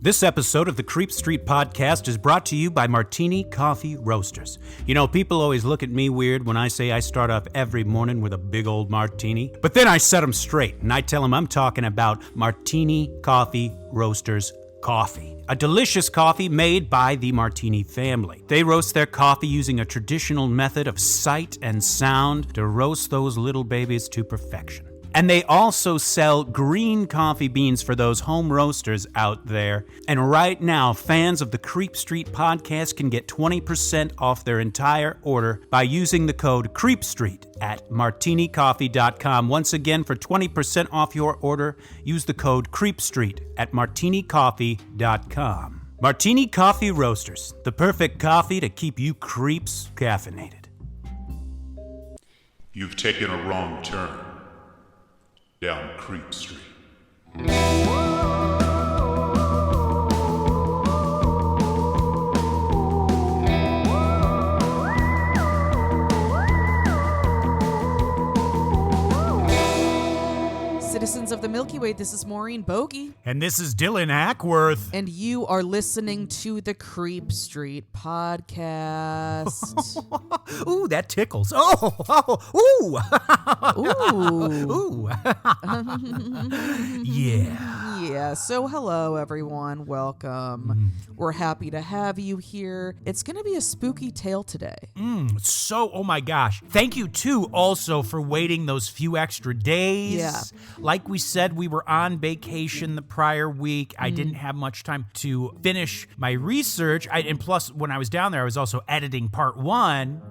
This episode of the Creep Street Podcast is brought to you by Martini Coffee Roasters. You know, people always look at me weird when I say I start off every morning with a big old martini. But then I set them straight, and I tell them I'm talking about Martini Coffee Roasters coffee. A delicious coffee made by the Martini family. They roast their coffee using a traditional method of sight and sound to roast those little babies to perfection. And they also sell green coffee beans for those home roasters out there. And right now, fans of the Creep Street Podcast can get 20% off their entire order by using the code CREEPSTREET at martinicoffee.com. Once again, for 20% off your order, use the code CREEPSTREET at martinicoffee.com. Martini Coffee Roasters, the perfect coffee to keep you creeps caffeinated. You've taken a wrong turn down Creep Street. Citizens of the Milky Way, this is Maureen Bogey. And this is Dylan Ackworth. And you are listening to the Creep Street Podcast. Ooh, that tickles. Ooh. Ooh. Ooh. Yeah. Yeah, so hello everyone, welcome. We're happy to have you here. It's gonna be a spooky tale today. Oh my gosh. Thank you too also for waiting those few extra days. Yeah. Like we said, we were on vacation the prior week. I didn't have much time to finish my research. And plus, when I was down there, I was also editing part one.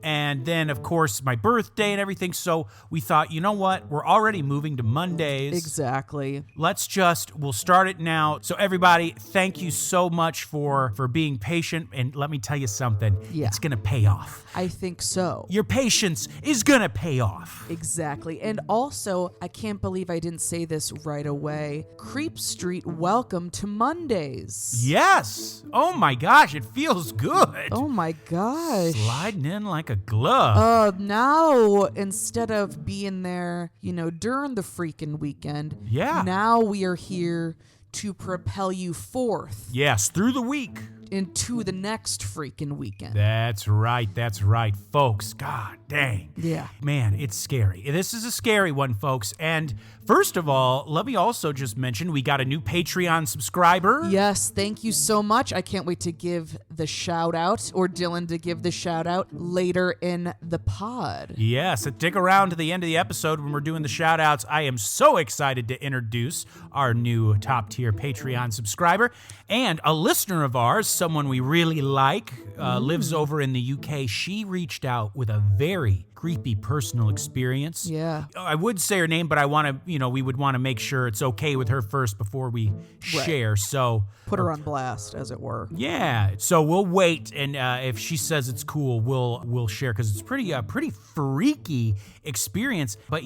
And then, of course, my birthday and everything. So we thought, you know what? We're already moving to Mondays. Exactly. We'll start it now. So everybody, thank you so much for being patient. And let me tell you something. Yeah. It's going to pay off. I think so. Your patience is going to pay off. Exactly. And also, I can't believe I didn't say this right away. Creep Street, welcome to Mondays. Yes. Oh my gosh, it feels good. Oh my gosh. Sliding in like a glove. Now, instead of being there, during the freaking weekend, Yeah. now we are here to propel you forth Yes, through the week. into the next freaking weekend. That's right, folks. God dang. Yeah. Man, it's scary. This is a scary one, folks. And first of all, let me also just mention we got a new Patreon subscriber. Yes, thank you so much. I can't wait to give the shout out, or Dylan to give the shout out later in the pod. Yes, stick around to the end of the episode when we're doing the shout outs. I am so excited to introduce our new top tier Patreon subscriber and a listener of ours, someone we really like, lives over in the UK. She reached out with a very creepy personal experience. Yeah. I would say her name, but we would want to make sure it's okay with her first before we share. So Put her on blast, as it were. yeah, so we'll wait, and if she says it's cool, we'll share, because it's pretty freaky experience. But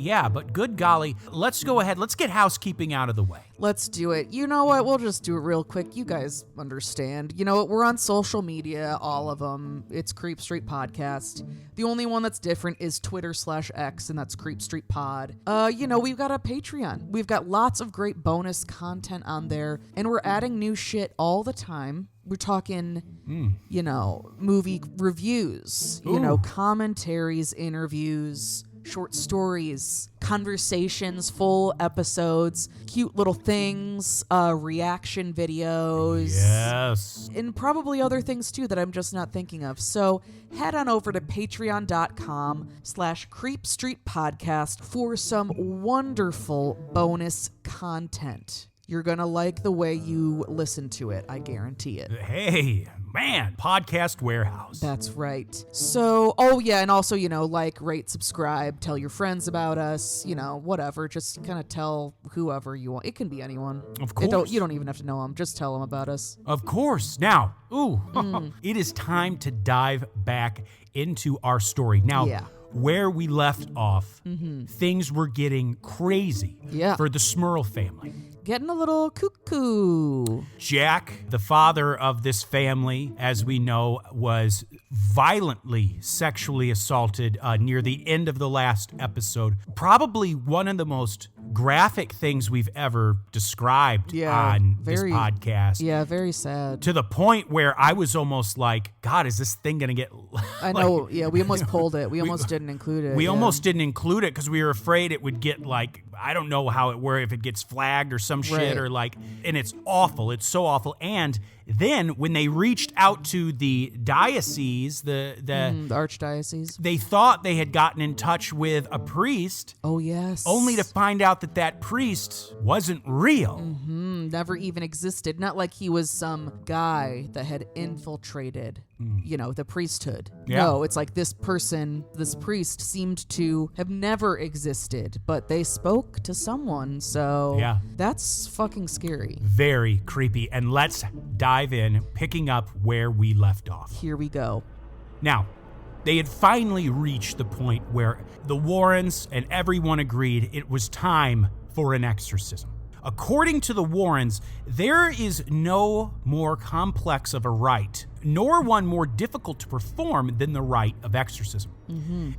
good golly, let's go ahead. Let's get housekeeping out of the way. Let's do it. You know what? We'll just do it real quick. You guys understand. You know what? We're on social media, all of them. It's Creep Street Podcast. The only one that's different is Twitter/X, and that's Creep Street Pod. We've got a Patreon. We've got lots of great bonus content on there, and we're adding new shit all the time. We're talking, movie reviews, commentaries, interviews, short stories, conversations, full episodes, cute little things, reaction videos. Yes. And probably other things too that I'm just not thinking of. So head on over to patreon.com/Creep Street Podcast for some wonderful bonus content. You're going to like the way you listen to it. I guarantee it. Hey, man, Podcast Warehouse. That's right. So, and also, like, rate, subscribe, tell your friends about us, whatever. Just kind of tell whoever you want. It can be anyone. Of course. You don't even have to know them. Just tell them about us. Of course. Now, it is time to dive back into our story. Now, where we left off, things were getting crazy for the Smurl family. getting a little cuckoo. Jack, the father of this family, as we know, was violently sexually assaulted near the end of the last episode. Probably one of the most graphic things we've ever described on this podcast. Yeah, very sad. To the point where I was almost like, God, is this thing going to get... I know, we almost pulled it. We almost didn't include it. We almost didn't include it because we were afraid it would get like, I don't know how it were, if it gets flagged or some shit or like, and it's awful. It's so awful. And then when they reached out to the diocese, the archdiocese, they thought they had gotten in touch with a priest. Oh, yes. Only to find out that priest wasn't real. Never even existed. Not like he was some guy that had infiltrated, the priesthood. Yeah. No, it's like this priest seemed to have never existed, but they spoke to someone. So that's fucking scary. Very creepy. And let's dive in, picking up where we left off. Here we go. Now, they had finally reached the point where the Warrens and everyone agreed it was time for an exorcism. According to the Warrens, there is no more complex of a rite, nor one more difficult to perform than the rite of exorcism.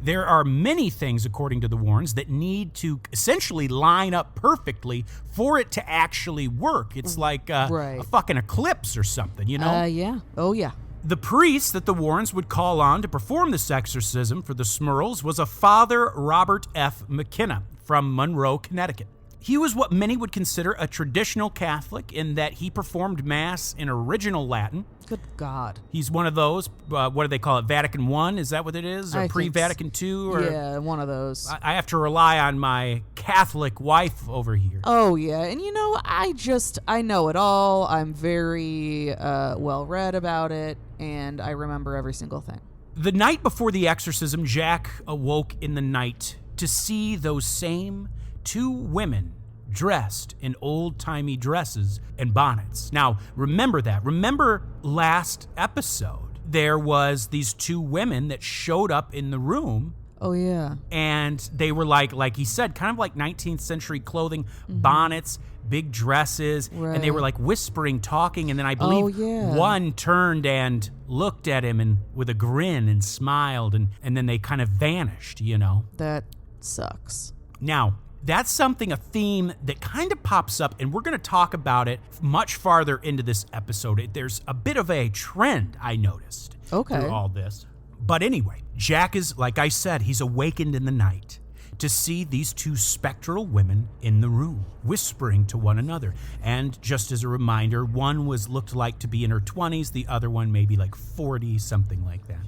There are many things, according to the Warrens, that need to essentially line up perfectly for it to actually work. It's like a fucking eclipse or something, you know? Yeah. Oh, yeah. The priest that the Warrens would call on to perform this exorcism for the Smurls was a Father Robert F. McKenna from Monroe, Connecticut. He was what many would consider a traditional Catholic in that he performed Mass in original Latin. Good God. He's one of those, what do they call it, Vatican I? Is that what it is? Or pre-Vatican II? Or, yeah, one of those. I have to rely on my Catholic wife over here. Oh, yeah. And I know it all. I'm very well-read about it, and I remember every single thing. The night before the exorcism, Jack awoke in the night to see those same two women dressed in old-timey dresses and bonnets. Now, remember that. Remember last episode, there was these two women that showed up in the room. Oh, yeah. And they were like he said, kind of like 19th century clothing, bonnets, big dresses, and they were like whispering, talking, and then I believe one turned and looked at him and with a grin and smiled, and then they kind of vanished, That sucks. Now, that's a theme that kind of pops up, and we're going to talk about it much farther into this episode. There's a bit of a trend I noticed through all this. But anyway, Jack is, like I said, he's awakened in the night to see these two spectral women in the room, whispering to one another. And just as a reminder, one looked like to be in her 20s, the other one maybe like 40, something like that.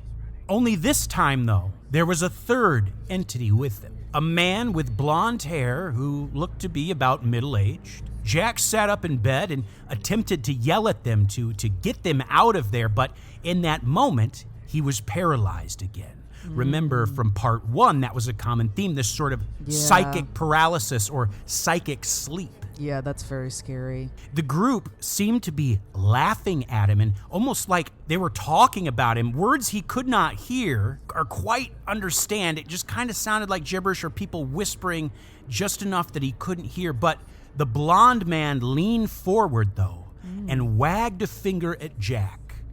Only this time, though, there was a third entity with them. A man with blonde hair who looked to be about middle-aged. Jack sat up in bed and attempted to yell at them to get them out of there, but in that moment, he was paralyzed again. Remember from part 1, that was a common theme, this sort of psychic paralysis or psychic sleep. Yeah, that's very scary. The group seemed to be laughing at him and almost like they were talking about him. Words he could not hear or quite understand. It just kind of sounded like gibberish or people whispering just enough that he couldn't hear. But the blonde man leaned forward, though, and wagged a finger at Jack.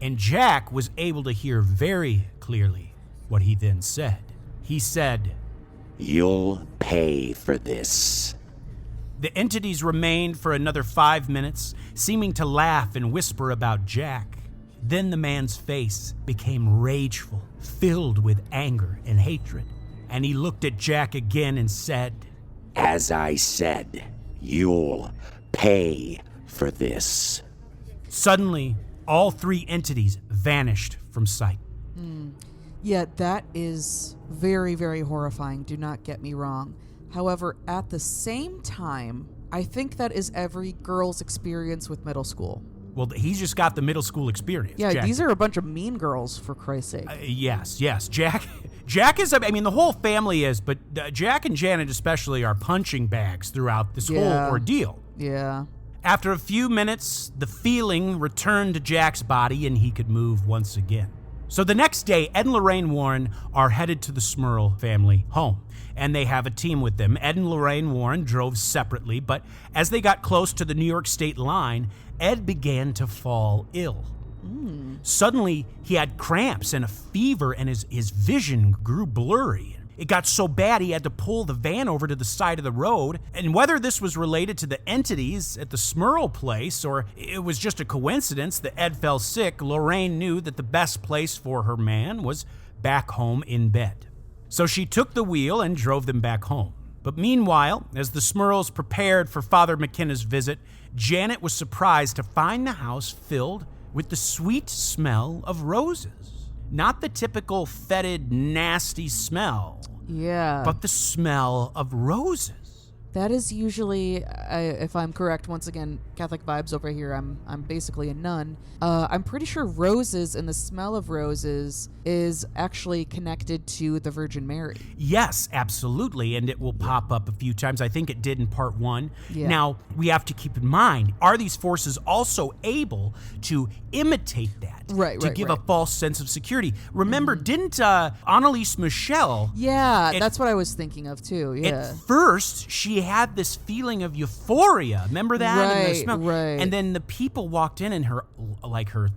And Jack was able to hear very clearly what he then said. He said, "You'll pay for this." The entities remained for another 5 minutes, seeming to laugh and whisper about Jack. Then the man's face became rageful, filled with anger and hatred, and he looked at Jack again and said, "As I said, you'll pay for this." Suddenly, all three entities vanished from sight. Yeah, that is very, very horrifying. Do not get me wrong. However, at the same time, I think that is every girl's experience with middle school. Well, he's just got the middle school experience. Yeah, Jack. These are a bunch of mean girls, for Christ's sake. Yes. Jack is, I mean, the whole family is, but Jack and Janet especially are punching bags throughout this whole ordeal. Yeah. After a few minutes, the feeling returned to Jack's body and he could move once again. So the next day, Ed and Lorraine Warren are headed to the Smurl family home, and they have a team with them. Ed and Lorraine Warren drove separately, but as they got close to the New York state line, Ed began to fall ill. Suddenly, he had cramps and a fever, and his vision grew blurry. It got so bad he had to pull the van over to the side of the road. And whether this was related to the entities at the Smurl place or it was just a coincidence that Ed fell sick, Lorraine knew that the best place for her man was back home in bed. So she took the wheel and drove them back home. But meanwhile, as the Smurls prepared for Father McKenna's visit, Janet was surprised to find the house filled with the sweet smell of roses. Not the typical fetid, nasty smell. Yeah. But the smell of roses. That is usually, if I'm correct, once again, Catholic vibes over here. I'm basically a nun. I'm pretty sure roses and the smell of roses is actually connected to the Virgin Mary. Yes, absolutely, and it will pop up a few times. I think it did in part 1. Yeah. Now, we have to keep in mind, are these forces also able to imitate that? Right, to give a false sense of security. Remember, didn't Annalise Michel... Yeah, that's what I was thinking of too, yeah. At first, she had this feeling of euphoria. Remember that? And the smell. Right. And then the people walked in and her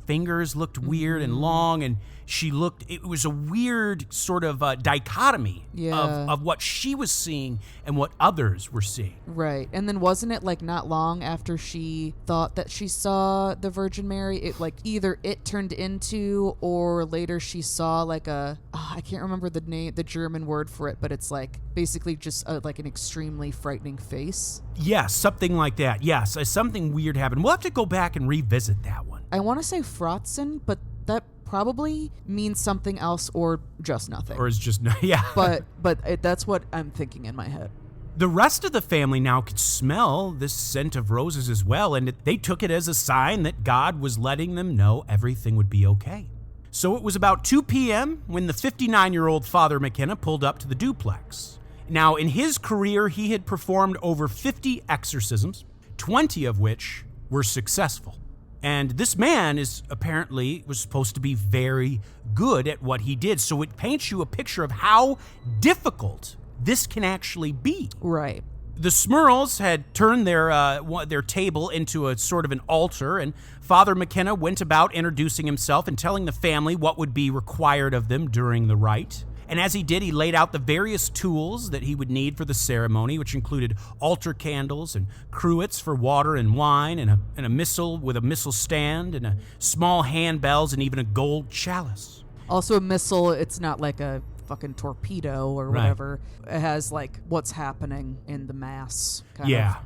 fingers looked weird and long, and it was a weird sort of dichotomy of what she was seeing and what others were seeing. Right. And then wasn't it like not long after she thought that she saw the Virgin Mary, it like either it turned into or later she saw like I can't remember the German word for it, but it's like basically just like an extremely frightening face. Yes, something like that. Yes, something weird happened. We'll have to go back and revisit that one. I want to say Fratzen, but that probably means something else or just nothing. Or is just, yeah. But that's what I'm thinking in my head. The rest of the family now could smell this scent of roses as well, and they took it as a sign that God was letting them know everything would be okay. So it was about 2 p.m. when the 59-year-old Father McKenna pulled up to the duplex. Now, in his career, he had performed over 50 exorcisms, 20 of which were successful. And this man was supposed to be very good at what he did. So it paints you a picture of how difficult this can actually be. Right. The Smurls had turned their table into a sort of an altar, and Father McKenna went about introducing himself and telling the family what would be required of them during the rite. And as he did, he laid out the various tools that he would need for the ceremony, which included altar candles and cruets for water and wine, and a missal with a missal stand, and a small handbells, and even a gold chalice. Also a missile, it's not like a fucking torpedo or whatever. Right. It has like what's happening in the mass kind of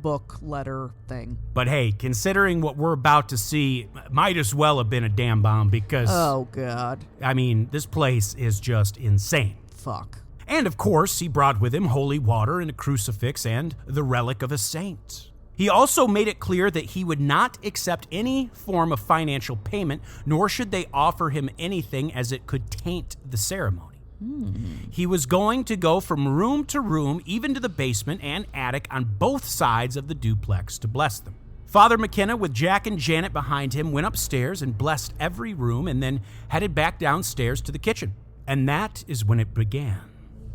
book letter thing. But hey, considering what we're about to see, might as well have been a damn bomb because... Oh, God. I mean, this place is just insane. Fuck. And of course, he brought with him holy water and a crucifix and the relic of a saint. He also made it clear that he would not accept any form of financial payment, nor should they offer him anything as it could taint the ceremony. He was going to go from room to room, even to the basement and attic on both sides of the duplex to bless them. Father McKenna, with Jack and Janet behind him, went upstairs and blessed every room and then headed back downstairs to the kitchen. And that is when it began.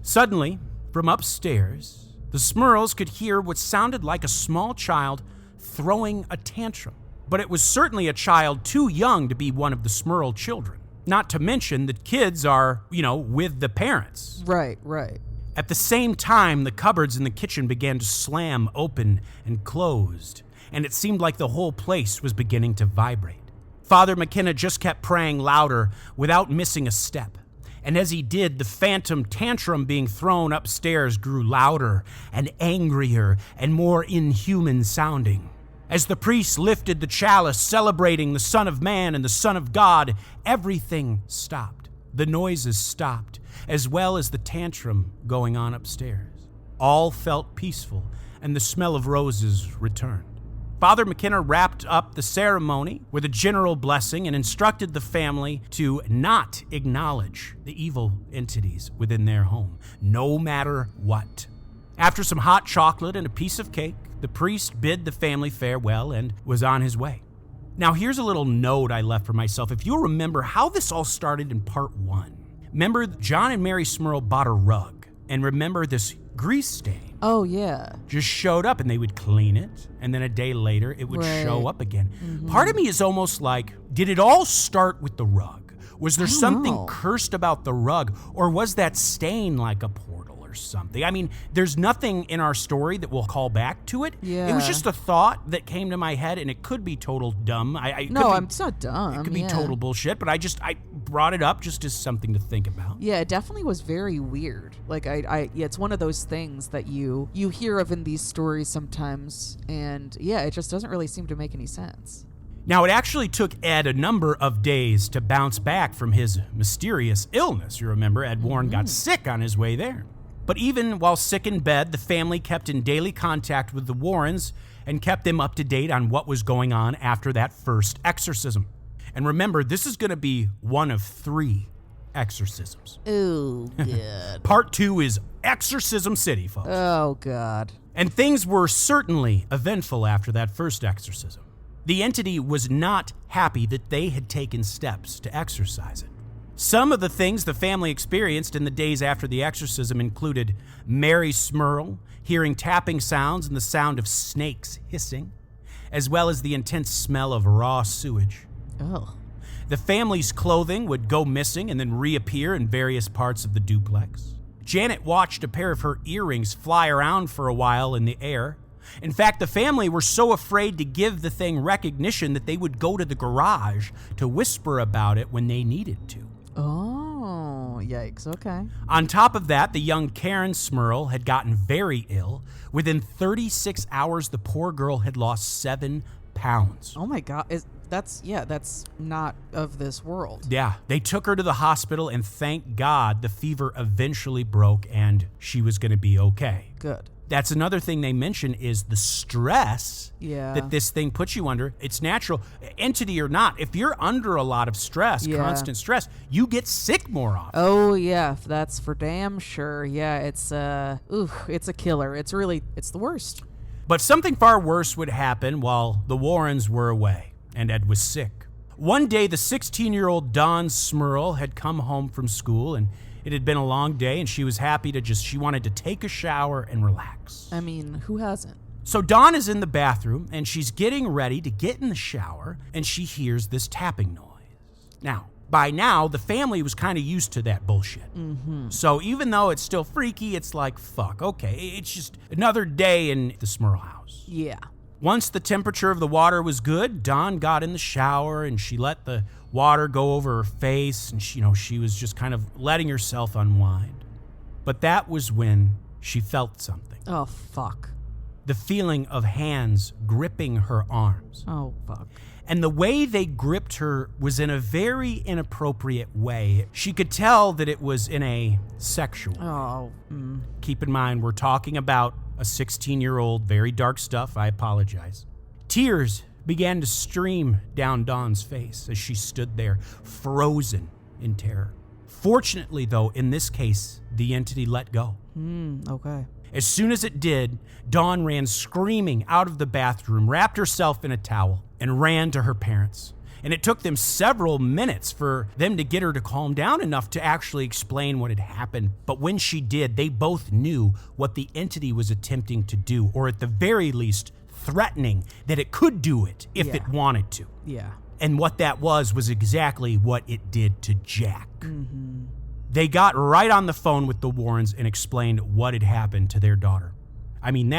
Suddenly, from upstairs, the Smurls could hear what sounded like a small child throwing a tantrum. But it was certainly a child too young to be one of the Smurl children. Not to mention the kids are, with the parents. Right, right. At the same time, the cupboards in the kitchen began to slam open and closed, and it seemed like the whole place was beginning to vibrate. Father McKenna just kept praying louder without missing a step. And as he did, the phantom tantrum being thrown upstairs grew louder and angrier and more inhuman sounding. As the priest lifted the chalice, celebrating the Son of Man and the Son of God, everything stopped. The noises stopped, as well as the tantrum going on upstairs. All felt peaceful, and the smell of roses returned. Father McKenna wrapped up the ceremony with a general blessing and instructed the family to not acknowledge the evil entities within their home, no matter what. After some hot chocolate and a piece of cake, the priest bid the family farewell and was on his way. Now, here's a little note I left for myself. If you'll remember how this all started in part 1. Remember, John and Mary Smurl bought a rug. And remember this grease stain? Oh, yeah. Just showed up and they would clean it. And then a day later, it would show up again. Mm-hmm. Part of me is almost like, did it all start with the rug? Was there something cursed about the rug? Or was that stain like a portal or something? I mean, there's nothing in our story that will call back to it. Yeah. It was just a thought that came to my head, and it could be total dumb. It's not dumb. It could be total bullshit, but I brought it up just as something to think about. Yeah, it definitely was very weird. Like, it's one of those things that you hear of in these stories sometimes, and yeah, it just doesn't really seem to make any sense. Now, it actually took Ed a number of days to bounce back from his mysterious illness. You remember, Ed Warren got sick on his way there. But even while sick in bed, the family kept in daily contact with the Warrens and kept them up to date on what was going on after that first exorcism. And remember, this is going to be one of 3 exorcisms. Oh, God. Part 2 is Exorcism City, folks. Oh, God. And things were certainly eventful after that first exorcism. The entity was not happy that they had taken steps to exorcise it. Some of the things the family experienced in the days after the exorcism included Mary Smurl hearing tapping sounds and the sound of snakes hissing, as well as the intense smell of raw sewage. Oh. The family's clothing would go missing and then reappear in various parts of the duplex. Janet watched a pair of her earrings fly around for a while in the air. In fact, the family were so afraid to give the thing recognition that they would go to the garage to whisper about it when they needed to. Oh, yikes, okay. On top of that, the young Karen Smurl had gotten very ill. Within 36 hours, the poor girl had lost 7 pounds. Oh my God, that's not of this world. Yeah, they took her to the hospital, and thank God the fever eventually broke and she was going to be okay. Good. That's another thing they mention is the stress that this thing puts you under. It's natural, entity or not. If you're under a lot of stress, constant stress, you get sick more often. Oh, yeah, that's for damn sure. Yeah, it's a killer. It's the worst. But something far worse would happen while the Warrens were away and Ed was sick. One day, the 16-year-old Dawn Smurl had come home from school, and it had been a long day, and she was happy she wanted to take a shower and relax. I mean, who hasn't? So Dawn is in the bathroom, and she's getting ready to get in the shower, and she hears this tapping noise. Now, by now, the family was kind of used to that bullshit. Mm-hmm. So even though it's still freaky, it's like, fuck, okay, it's just another day in the Smurl house. Yeah. Once the temperature of the water was good, Dawn got in the shower and she let the water go over her face, and she was just kind of letting herself unwind. But that was when she felt something. Oh, fuck. The feeling of hands gripping her arms. Oh, fuck. And the way they gripped her was in a very inappropriate way. She could tell that it was in a sexual way. Oh. Keep in mind, we're talking about a 16-year-old, very dark stuff. I apologize. Tears began to stream down Dawn's face as she stood there, frozen in terror. Fortunately, though, in this case, the entity let go. Okay. As soon as it did, Dawn ran screaming out of the bathroom, wrapped herself in a towel, and ran to her parents. And it took them several minutes for them to get her to calm down enough to actually explain what had happened. But when she did, they both knew what the entity was attempting to do, or at the very least, threatening that it could do it if it wanted to. Yeah. And what that was exactly what it did to Jack. Mm-hmm. They got right on the phone with the Warrens and explained what had happened to their daughter. I mean,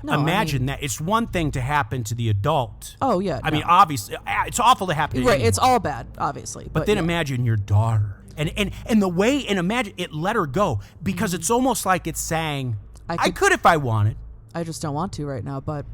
imagine that. It's one thing to happen to the adult. Oh, yeah. I mean, obviously, it's awful to happen to right, anyone. it's all bad, obviously. But then imagine your daughter. And the way, and imagine, it let her go. Because it's almost like it's saying, I could if I wanted. I just don't want to right now, but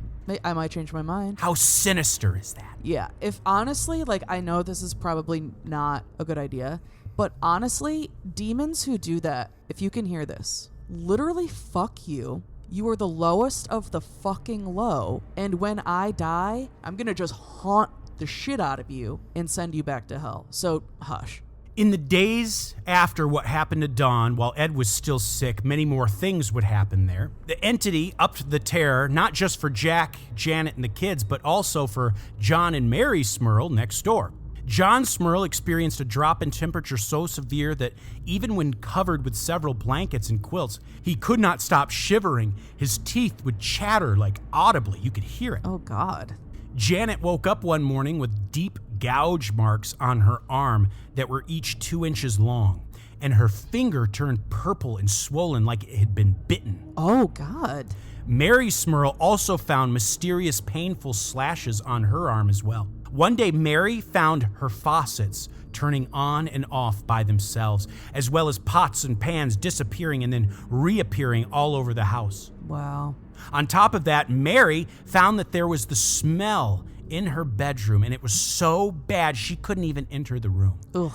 I might change my mind. How sinister is that? Yeah. If honestly, I know this is probably not a good idea, but honestly, demons who do that, if you can hear this, literally fuck you. You are the lowest of the fucking low. And when I die, I'm going to just haunt the shit out of you and send you back to hell. So hush. In the days after what happened to Dawn, while Ed was still sick, many more things would happen there. The entity upped the terror, not just for Jack, Janet, and the kids, but also for John and Mary Smurl next door. John Smurl experienced a drop in temperature so severe that even when covered with several blankets and quilts, he could not stop shivering. His teeth would chatter like audibly. You could hear it. Oh, God. Janet woke up one morning with deep gouge marks on her arm that were each 2 inches long, and her finger turned purple and swollen like it had been bitten. Oh, God. Mary Smurl also found mysterious, painful slashes on her arm as well. One day, Mary found her faucets turning on and off by themselves, as well as pots and pans disappearing and then reappearing all over the house. Wow. On top of that, Mary found that there was the smell in her bedroom, and it was so bad she couldn't even enter the room. Ugh.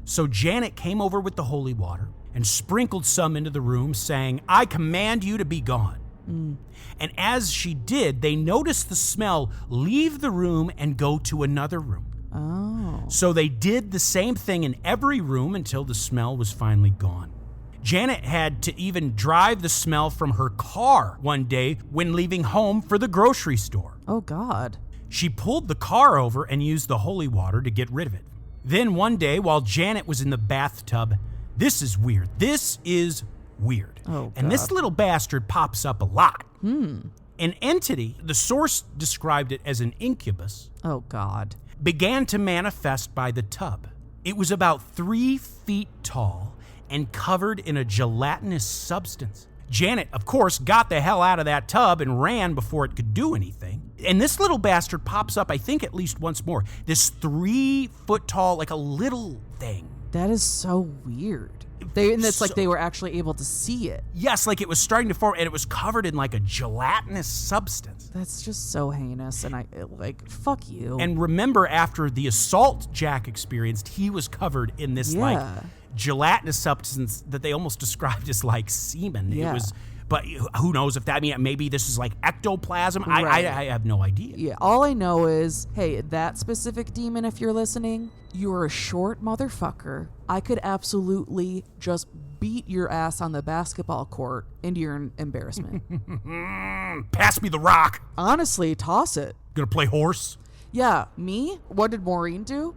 So Janet came over with the holy water and sprinkled some into the room, saying, "I command you to be gone." And as she did, they noticed the smell leave the room and go to another room. Oh. So they did the same thing in every room until the smell was finally gone. Janet had to even drive the smell from her car one day when leaving home for the grocery store. Oh, God. She pulled the car over and used the holy water to get rid of it. Then one day, while Janet was in the bathtub, this is weird. Oh, And this God. little bastard pops up a lot. An entity, the source described it as an incubus, Oh, God. began to manifest by the tub. It was about 3 feet tall and covered in a gelatinous substance. Janet, of course, got the hell out of that tub and ran before it could do anything. And this little bastard pops up, I think, at least once more. This 3 foot tall, like a little thing. That is so weird. And it's like they were actually able to see it. Yes, like it was starting to form, and it was covered in like a gelatinous substance. That's just so heinous, and fuck you. And remember, after the assault Jack experienced, he was covered in this like gelatinous substance that they almost described as like semen. Yeah. It was, but who knows if that maybe this is like ectoplasm. Right. I have no idea. Yeah, all I know is, hey, that specific demon, if you're listening, you're a short motherfucker. I could absolutely just beat your ass on the basketball court into your embarrassment. Pass me the rock. Honestly, toss it. Gonna play horse? Yeah, me? What did Maureen do?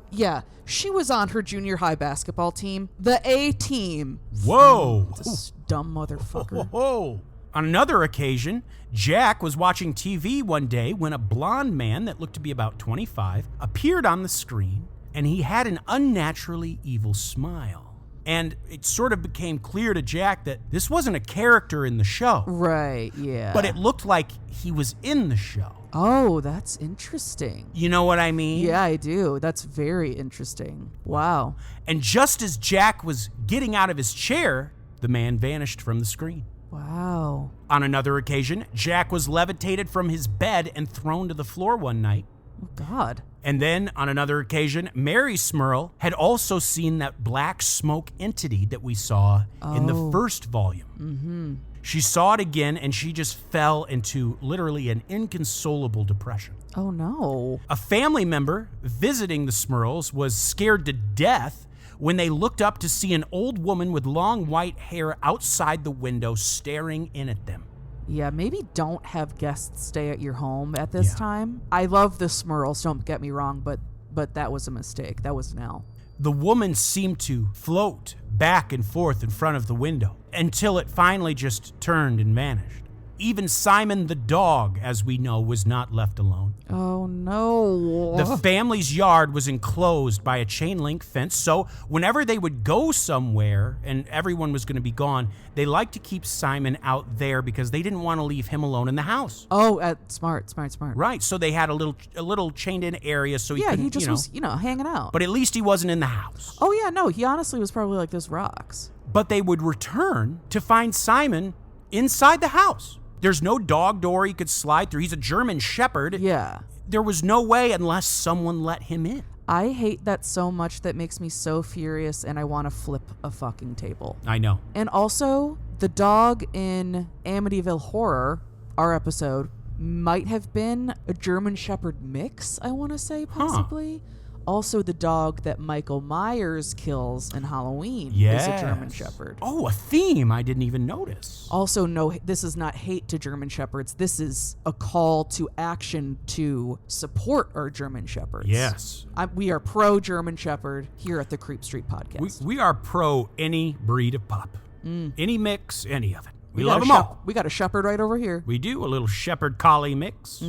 Yeah, she was on her junior high basketball team, the A team. Whoa. This dumb motherfucker. Whoa. On another occasion, Jack was watching TV one day when a blonde man that looked to be about 25 appeared on the screen, and he had an unnaturally evil smile. And it sort of became clear to Jack that this wasn't a character in the show. Right, yeah. But it looked like he was in the show. Oh, that's interesting. You know what I mean? Yeah, I do. That's very interesting. Wow. And just as Jack was getting out of his chair, the man vanished from the screen. Wow. On another occasion, Jack was levitated from his bed and thrown to the floor one night. Oh, God. And then, on another occasion, Mary Smurl had also seen that black smoke entity that we saw in the first volume. Mm-hmm. She saw it again, and she just fell into literally an inconsolable depression. Oh, no. A family member visiting the Smurls was scared to death when they looked up to see an old woman with long white hair outside the window staring in at them. Yeah, maybe don't have guests stay at your home at this time. I love the Smurls, don't get me wrong, but that was a mistake. That was an L. The woman seemed to float back and forth in front of the window until it finally just turned and vanished. Even Simon the dog, as we know, was not left alone. Oh, no. The family's yard was enclosed by a chain link fence, so whenever they would go somewhere and everyone was going to be gone, they liked to keep Simon out there because they didn't want to leave him alone in the house. Oh, smart. Right, so they had a little chained-in area so he couldn't, he just was, hanging out. But at least he wasn't in the house. Oh, yeah, no, he honestly was probably like, this rocks. But they would return to find Simon inside the house. There's no dog door he could slide through. He's a German Shepherd. Yeah. There was no way unless someone let him in. I hate that so much. That makes me so furious, and I want to flip a fucking table. I know. And also, the dog in Amityville Horror, our episode, might have been a German Shepherd mix, I want to say, possibly. Also, the dog that Michael Myers kills in Halloween is a German Shepherd. Oh, a theme I didn't even notice. Also, no, this is not hate to German Shepherds. This is a call to action to support our German Shepherds. Yes. We are pro German Shepherd here at the Creep Street Podcast. We are pro any breed of pup. Any mix, any of it. We love them all. We got a Shepherd right over here. We do, a little Shepherd Collie mix.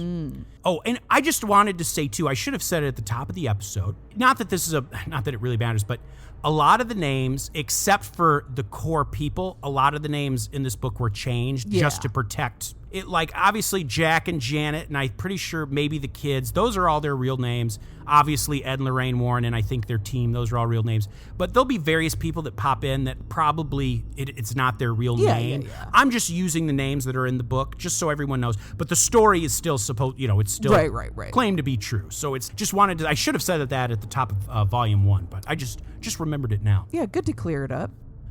Oh, and I just wanted to say, too, I should have said it at the top of the episode. Not that it really matters, but a lot of the names, except for the core people, a lot of the names in this book were changed just to protect it. Like, obviously, Jack and Janet, and I'm pretty sure maybe the kids, those are all their real names. Obviously, Ed and Lorraine Warren, and I think their team, those are all real names. But there'll be various people that pop in that probably it's not their real name. Yeah. I'm just using the names that are in the book, just so everyone knows. But the story is still supposed, it's still right. claimed to be true. So it's just wanted to, I should have said that at the top of volume 1, but I just remembered it now. Yeah, good to clear it up.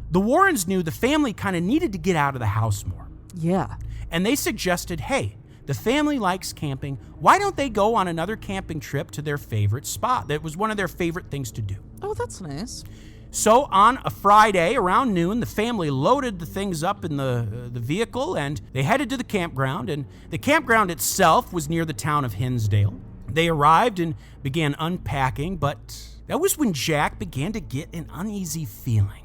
The Warrens knew the family kind of needed to get out of the house more. Yeah. And they suggested, hey, the family likes camping. Why don't they go on another camping trip to their favorite spot? That was one of their favorite things to do. Oh, that's nice. So on a Friday around noon, the family loaded the things up in the vehicle and they headed to the campground. And the campground itself was near the town of Hinsdale. They arrived and began unpacking, but that was when Jack began to get an uneasy feeling.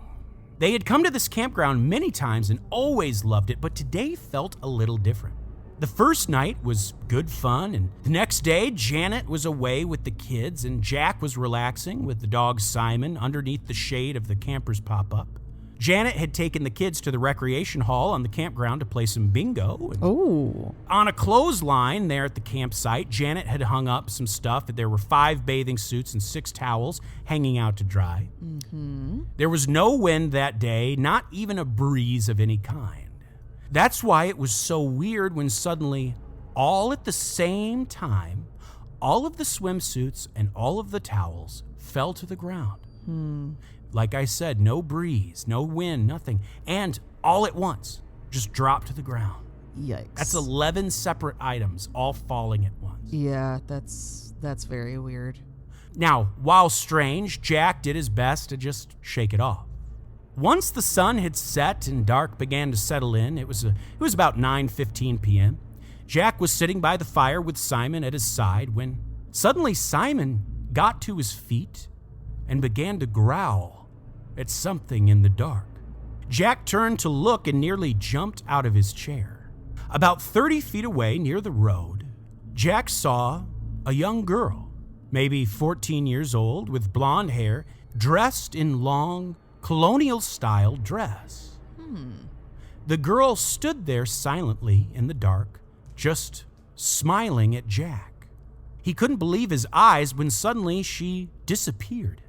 They had come to this campground many times and always loved it, but today felt a little different. The first night was good fun, and the next day, Janet was away with the kids, and Jack was relaxing with the dog Simon underneath the shade of the camper's pop-up. Janet had taken the kids to the recreation hall on the campground to play some bingo. Oh. On a clothesline there at the campsite, Janet had hung up some stuff. There were 5 bathing suits and 6 towels hanging out to dry. There was no wind that day, not even a breeze of any kind. That's why it was so weird when suddenly, all at the same time, all of the swimsuits and all of the towels fell to the ground. Like I said, no breeze, no wind, nothing. And all at once, just dropped to the ground. Yikes. That's 11 separate items all falling at once. Yeah, that's very weird. Now, while strange, Jack did his best to just shake it off. Once the sun had set and dark began to settle in, it was about 9:15 p.m. Jack was sitting by the fire with Simon at his side when suddenly Simon got to his feet and began to growl at something in the dark. Jack turned to look and nearly jumped out of his chair. About 30 feet away near the road, Jack saw a young girl, maybe 14 years old, with blonde hair, dressed in long, colonial-style dress. The girl stood there silently in the dark, just smiling at Jack. He couldn't believe his eyes when suddenly she disappeared,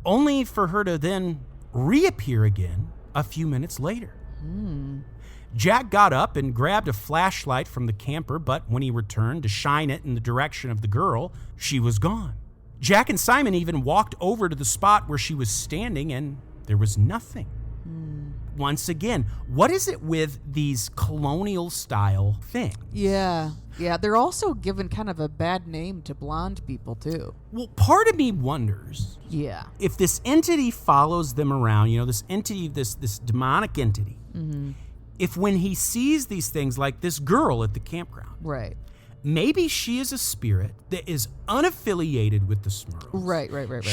only for her to then reappear again a few minutes later. Jack got up and grabbed a flashlight from the camper, but when he returned to shine it in the direction of the girl, she was gone. Jack and Simon even walked over to the spot where she was standing, and there was nothing. Once again, what is it with these colonial-style things? Yeah, they're also given kind of a bad name to blonde people, too. Well, part of me wonders if this entity follows them around, this entity, this demonic entity, if when he sees these things like this girl at the campground, right, maybe she is a spirit that is unaffiliated with the Smurls. Right.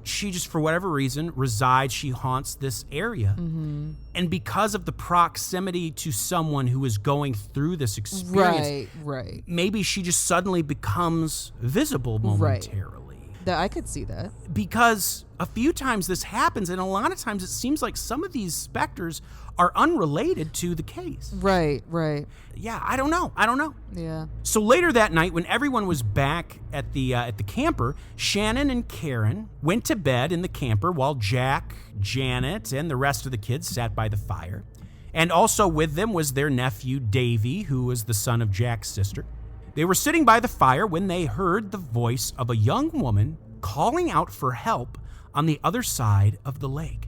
She just, for whatever reason, resides, she haunts this area. And because of the proximity to someone who is going through this experience, right. maybe she just suddenly becomes visible momentarily. I could see that. Because a few times this happens, and a lot of times it seems like some of these specters are unrelated to the case. Right. Yeah, I don't know. Yeah. So later that night, when everyone was back at the camper, Shannon and Karen went to bed in the camper while Jack, Janet, and the rest of the kids sat by the fire. And also with them was their nephew, Davy, who was the son of Jack's sister. They were sitting by the fire when they heard the voice of a young woman calling out for help on the other side of the lake.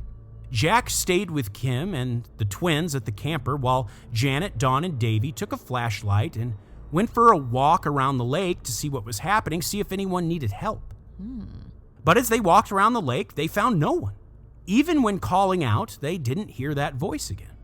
Jack stayed with Kim and the twins at the camper while Janet, Dawn, and Davy took a flashlight and went for a walk around the lake to see what was happening, see if anyone needed help. But as they walked around the lake, they found no one. Even when calling out, they didn't hear that voice again.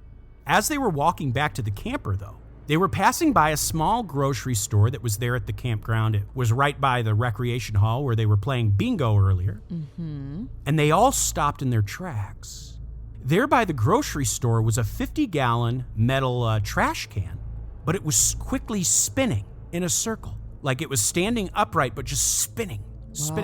As they were walking back to the camper, though, they were passing by a small grocery store that was there at the campground. It was right by the recreation hall where they were playing bingo earlier. And they all stopped in their tracks. There by the grocery store was a 50-gallon metal trash can, but it was quickly spinning in a circle, like it was standing upright but just spinning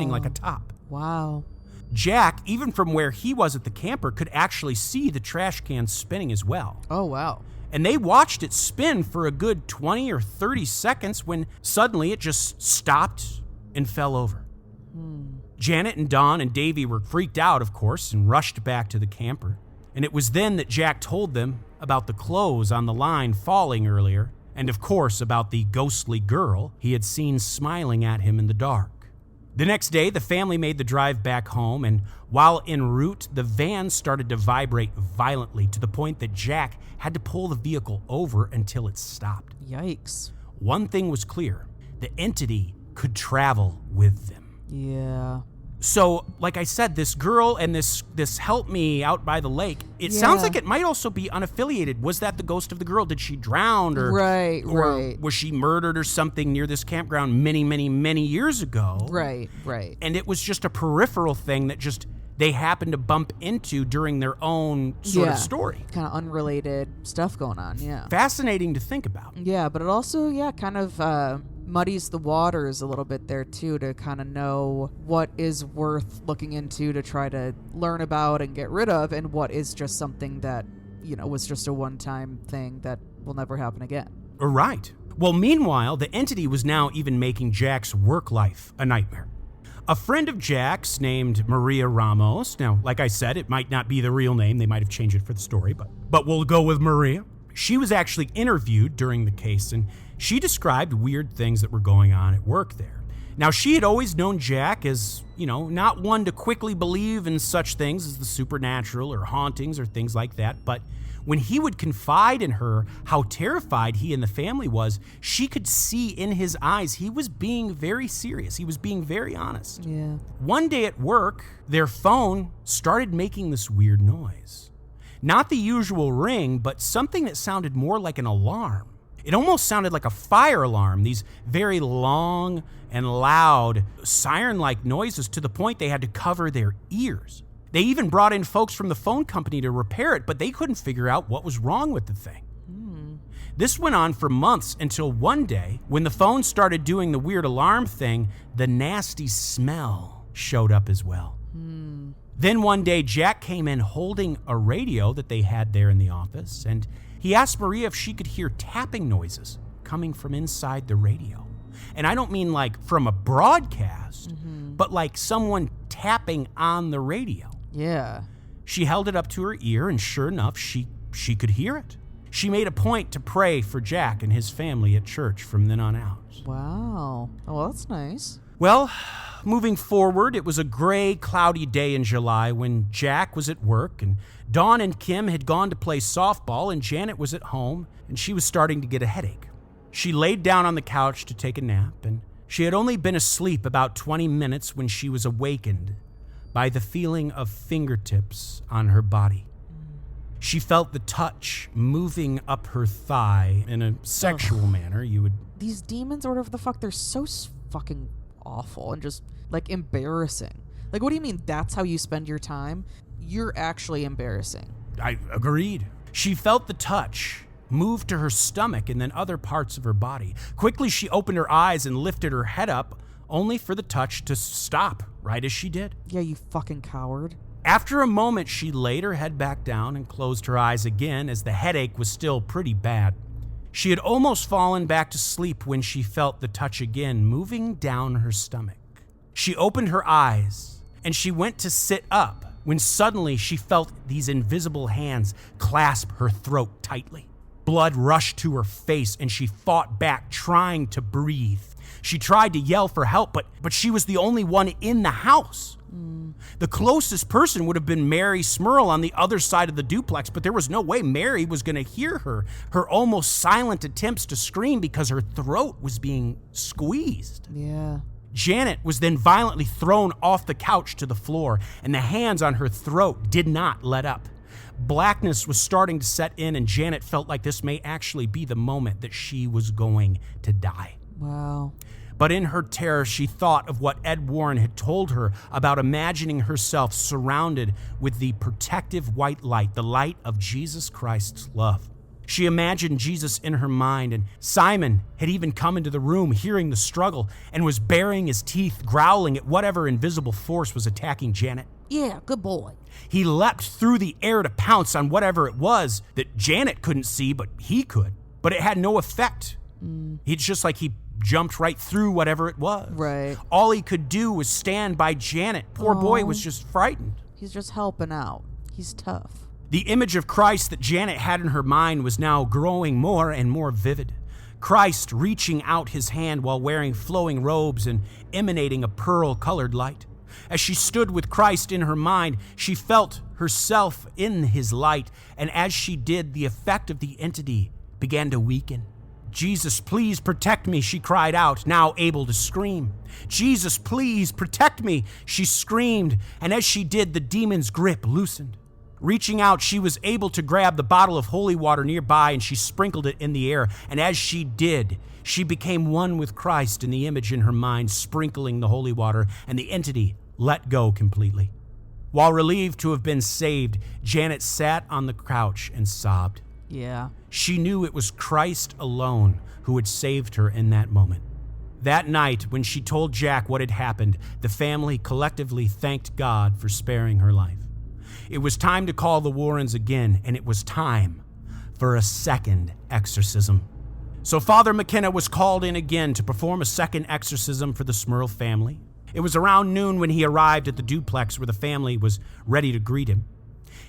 like a top. Wow. Jack, even from where he was at the camper, could actually see the trash can spinning as well. Oh, wow. And they watched it spin for a good 20 or 30 seconds when suddenly it just stopped and fell over. Janet and Dawn and Davy were freaked out, of course, and rushed back to the camper. And it was then that Jack told them about the clothes on the line falling earlier, and of course about the ghostly girl he had seen smiling at him in the dark. The next day, the family made the drive back home, and while en route, the van started to vibrate violently to the point that Jack had to pull the vehicle over until it stopped. Yikes. One thing was clear: the entity could travel with them. Yeah. So, like I said, this girl and this help me out by the lake, it sounds like it might also be unaffiliated. Was that the ghost of the girl? Did she drown? Or was she murdered or something near this campground many, many, many years ago? Right. And it was just a peripheral thing that just they happened to bump into during their own sort of story. Kind of unrelated stuff going on, yeah. Fascinating to think about. Yeah, but it also, kind of muddies the waters a little bit there too, to kind of know what is worth looking into to try to learn about and get rid of, and what is just something that, was just a one-time thing that will never happen again. Right. Well, meanwhile, the entity was now even making Jack's work life a nightmare. A friend of Jack's named Maria Ramos, now, like I said, it might not be the real name, they might have changed it for the story, but we'll go with Maria. She was actually interviewed during the case, and she described weird things that were going on at work there. Now, she had always known Jack as, not one to quickly believe in such things as the supernatural or hauntings or things like that, but when he would confide in her how terrified he and the family was, she could see in his eyes he was being very serious. He was being very honest. Yeah. One day at work, their phone started making this weird noise. Not the usual ring, but something that sounded more like an alarm. It almost sounded like a fire alarm, these very long and loud siren-like noises to the point they had to cover their ears. They even brought in folks from the phone company to repair it, but they couldn't figure out what was wrong with the thing. This went on for months until one day, when the phone started doing the weird alarm thing, the nasty smell showed up as well. Then one day, Jack came in holding a radio that they had there in the office, and he asked Maria if she could hear tapping noises coming from inside the radio. And I don't mean like from a broadcast, but like someone tapping on the radio. Yeah. She held it up to her ear, and sure enough, she could hear it. She made a point to pray for Jack and his family at church from then on out. Wow. Oh, well, that's nice. Well, moving forward, it was a gray, cloudy day in July when Jack was at work, and Dawn and Kim had gone to play softball, and Janet was at home, and she was starting to get a headache. She laid down on the couch to take a nap, and she had only been asleep about 20 minutes when she was awakened by the feeling of fingertips on her body. She felt the touch moving up her thigh in a sexual manner. These demons, or whatever the fuck, they're so fucking awful and just, like, embarrassing. Like, what do you mean that's how you spend your time? You're actually embarrassing. I agreed. She felt the touch move to her stomach and then other parts of her body. Quickly, she opened her eyes and lifted her head up, only for the touch to stop right as she did. Yeah, you fucking coward. After a moment, she laid her head back down and closed her eyes again, as the headache was still pretty bad. She had almost fallen back to sleep when she felt the touch again moving down her stomach. She opened her eyes and she went to sit up when suddenly she felt these invisible hands clasp her throat tightly. Blood rushed to her face and she fought back, trying to breathe. She tried to yell for help, but she was the only one in the house. The closest person would have been Mary Smurl on the other side of the duplex, but there was no way Mary was going to hear her almost silent attempts to scream because her throat was being squeezed. Yeah. Janet was then violently thrown off the couch to the floor, and the hands on her throat did not let up. Blackness was starting to set in, and Janet felt like this may actually be the moment that she was going to die. Wow. But in her terror, she thought of what Ed Warren had told her about imagining herself surrounded with the protective white light, the light of Jesus Christ's love. She imagined Jesus in her mind, and Simon had even come into the room hearing the struggle and was baring his teeth, growling at whatever invisible force was attacking Janet. Yeah, good boy. He leapt through the air to pounce on whatever it was that Janet couldn't see, but he could. But it had no effect. It's just like he jumped right through whatever it was. Right. All he could do was stand by Janet. Poor boy was just frightened. He's just helping out. He's tough. The image of Christ that Janet had in her mind was now growing more and more vivid. Christ reaching out his hand while wearing flowing robes and emanating a pearl-colored light. As she stood with Christ in her mind, she felt herself in his light, and as she did, the effect of the entity began to weaken. "Jesus, please protect me," she cried out, now able to scream. "Jesus, please protect me," she screamed, and as she did, the demon's grip loosened. Reaching out, she was able to grab the bottle of holy water nearby, and she sprinkled it in the air, and as she did, she became one with Christ in the image in her mind, sprinkling the holy water, and the entity let go completely. While relieved to have been saved, Janet sat on the couch and sobbed. Yeah. She knew it was Christ alone who had saved her in that moment. That night, when she told Jack what had happened, the family collectively thanked God for sparing her life. It was time to call the Warrens again, and it was time for a second exorcism. So Father McKenna was called in again to perform a second exorcism for the Smurl family. It was around noon when he arrived at the duplex where the family was ready to greet him.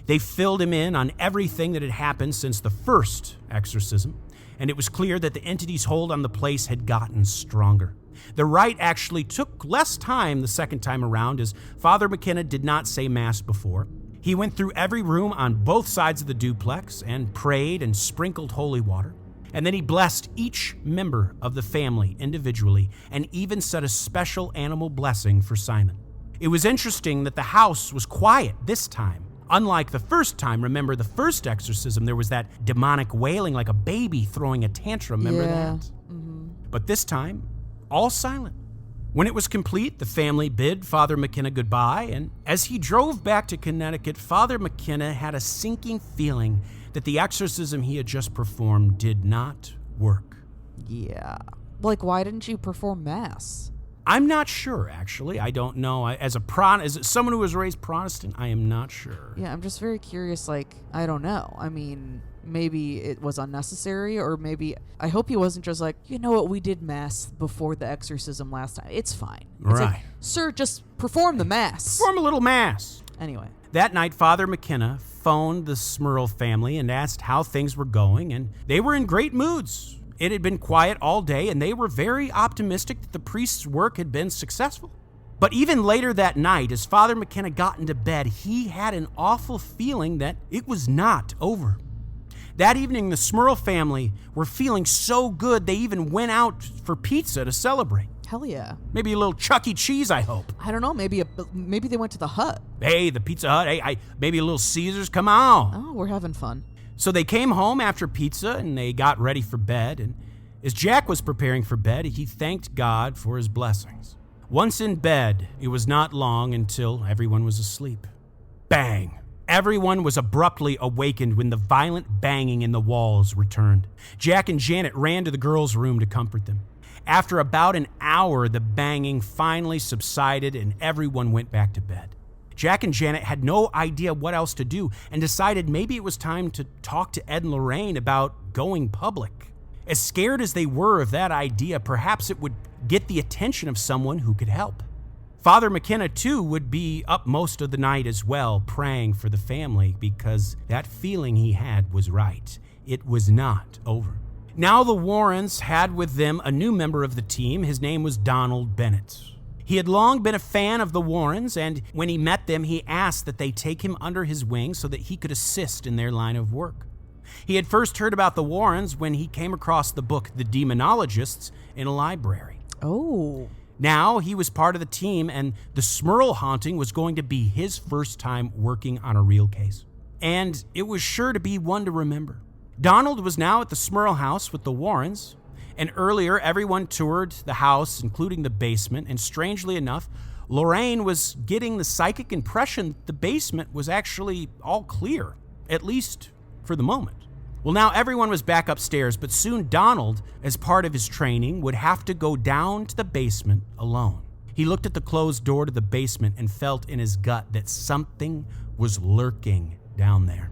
They filled him in on everything that had happened since the first exorcism, and it was clear that the entity's hold on the place had gotten stronger. The rite actually took less time the second time around, as Father McKenna did not say Mass before. He went through every room on both sides of the duplex and prayed and sprinkled holy water. And then he blessed each member of the family individually and even said a special animal blessing for Simon. It was interesting that the house was quiet this time. Unlike the first time, remember the first exorcism, there was that demonic wailing like a baby throwing a tantrum, remember that? Mm-hmm. But this time, all silent. When it was complete, the family bid Father McKenna goodbye, and as he drove back to Connecticut, Father McKenna had a sinking feeling that the exorcism he had just performed did not work. Yeah. Like, why didn't you perform Mass? I'm not sure, actually. I don't know. As someone who was raised Protestant, I am not sure. Yeah, I'm just very curious. Like, I don't know. I mean, maybe it was unnecessary, or maybe I hope he wasn't just like, you know what, we did Mass before the exorcism last time. It's fine. It's Right. like, sir, just perform the Mass. Perform a little Mass. Anyway. That night, Father McKenna phoned the Smurl family and asked how things were going, and they were in great moods. It had been quiet all day, and they were very optimistic that the priest's work had been successful. But even later that night, as Father McKenna got into bed, he had an awful feeling that it was not over. That evening, the Smurl family were feeling so good, they even went out for pizza to celebrate. Hell yeah. Maybe a little Chuck E. Cheese, I hope. I don't know. Maybe they went to the Hut. Hey, the Pizza Hut. Hey, maybe a little Caesars. Come on. Oh, we're having fun. So they came home after pizza and they got ready for bed. And as Jack was preparing for bed, he thanked God for his blessings. Once in bed, it was not long until everyone was asleep. Bang! Everyone was abruptly awakened when the violent banging in the walls returned. Jack and Janet ran to the girls' room to comfort them. After about an hour, the banging finally subsided and everyone went back to bed. Jack and Janet had no idea what else to do and decided maybe it was time to talk to Ed and Lorraine about going public. As scared as they were of that idea, perhaps it would get the attention of someone who could help. Father McKenna, too, would be up most of the night as well, praying for the family because that feeling he had was right. It was not over. Now the Warrens had with them a new member of the team. His name was Donald Bennett. He had long been a fan of the Warrens, and when he met them, he asked that they take him under his wing so that he could assist in their line of work. He had first heard about the Warrens when he came across the book The Demonologists in a library. Oh. Now he was part of the team, and the Smurl haunting was going to be his first time working on a real case. And it was sure to be one to remember. Donald was now at the Smurl house with the Warrens, and earlier everyone toured the house, including the basement, and strangely enough, Lorraine was getting the psychic impression that the basement was actually all clear, at least for the moment. Well, now everyone was back upstairs, but soon Donald, as part of his training, would have to go down to the basement alone. He looked at the closed door to the basement and felt in his gut that something was lurking down there.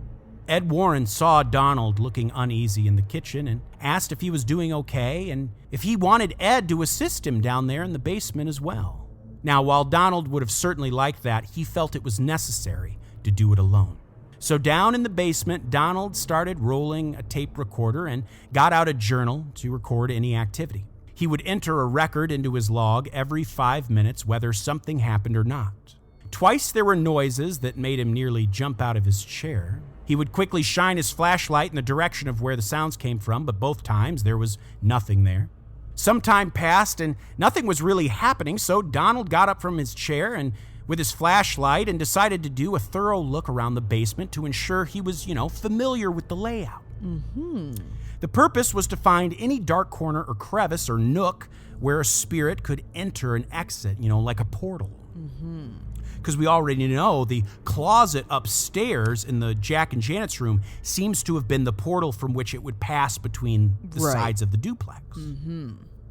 Ed Warren saw Donald looking uneasy in the kitchen and asked if he was doing okay and if he wanted Ed to assist him down there in the basement as well. Now, while Donald would have certainly liked that, he felt it was necessary to do it alone. So down in the basement, Donald started rolling a tape recorder and got out a journal to record any activity. He would enter a record into his log every 5 minutes, whether something happened or not. Twice there were noises that made him nearly jump out of his chair. He would quickly shine his flashlight in the direction of where the sounds came from, but both times there was nothing there. Some time passed and nothing was really happening, so Donald got up from his chair and with his flashlight and decided to do a thorough look around the basement to ensure he was, familiar with the layout. The purpose was to find any dark corner or crevice or nook where a spirit could enter and exit, like a portal. Because we already know the closet upstairs in the Jack and Janet's room seems to have been the portal from which it would pass between the sides of the duplex.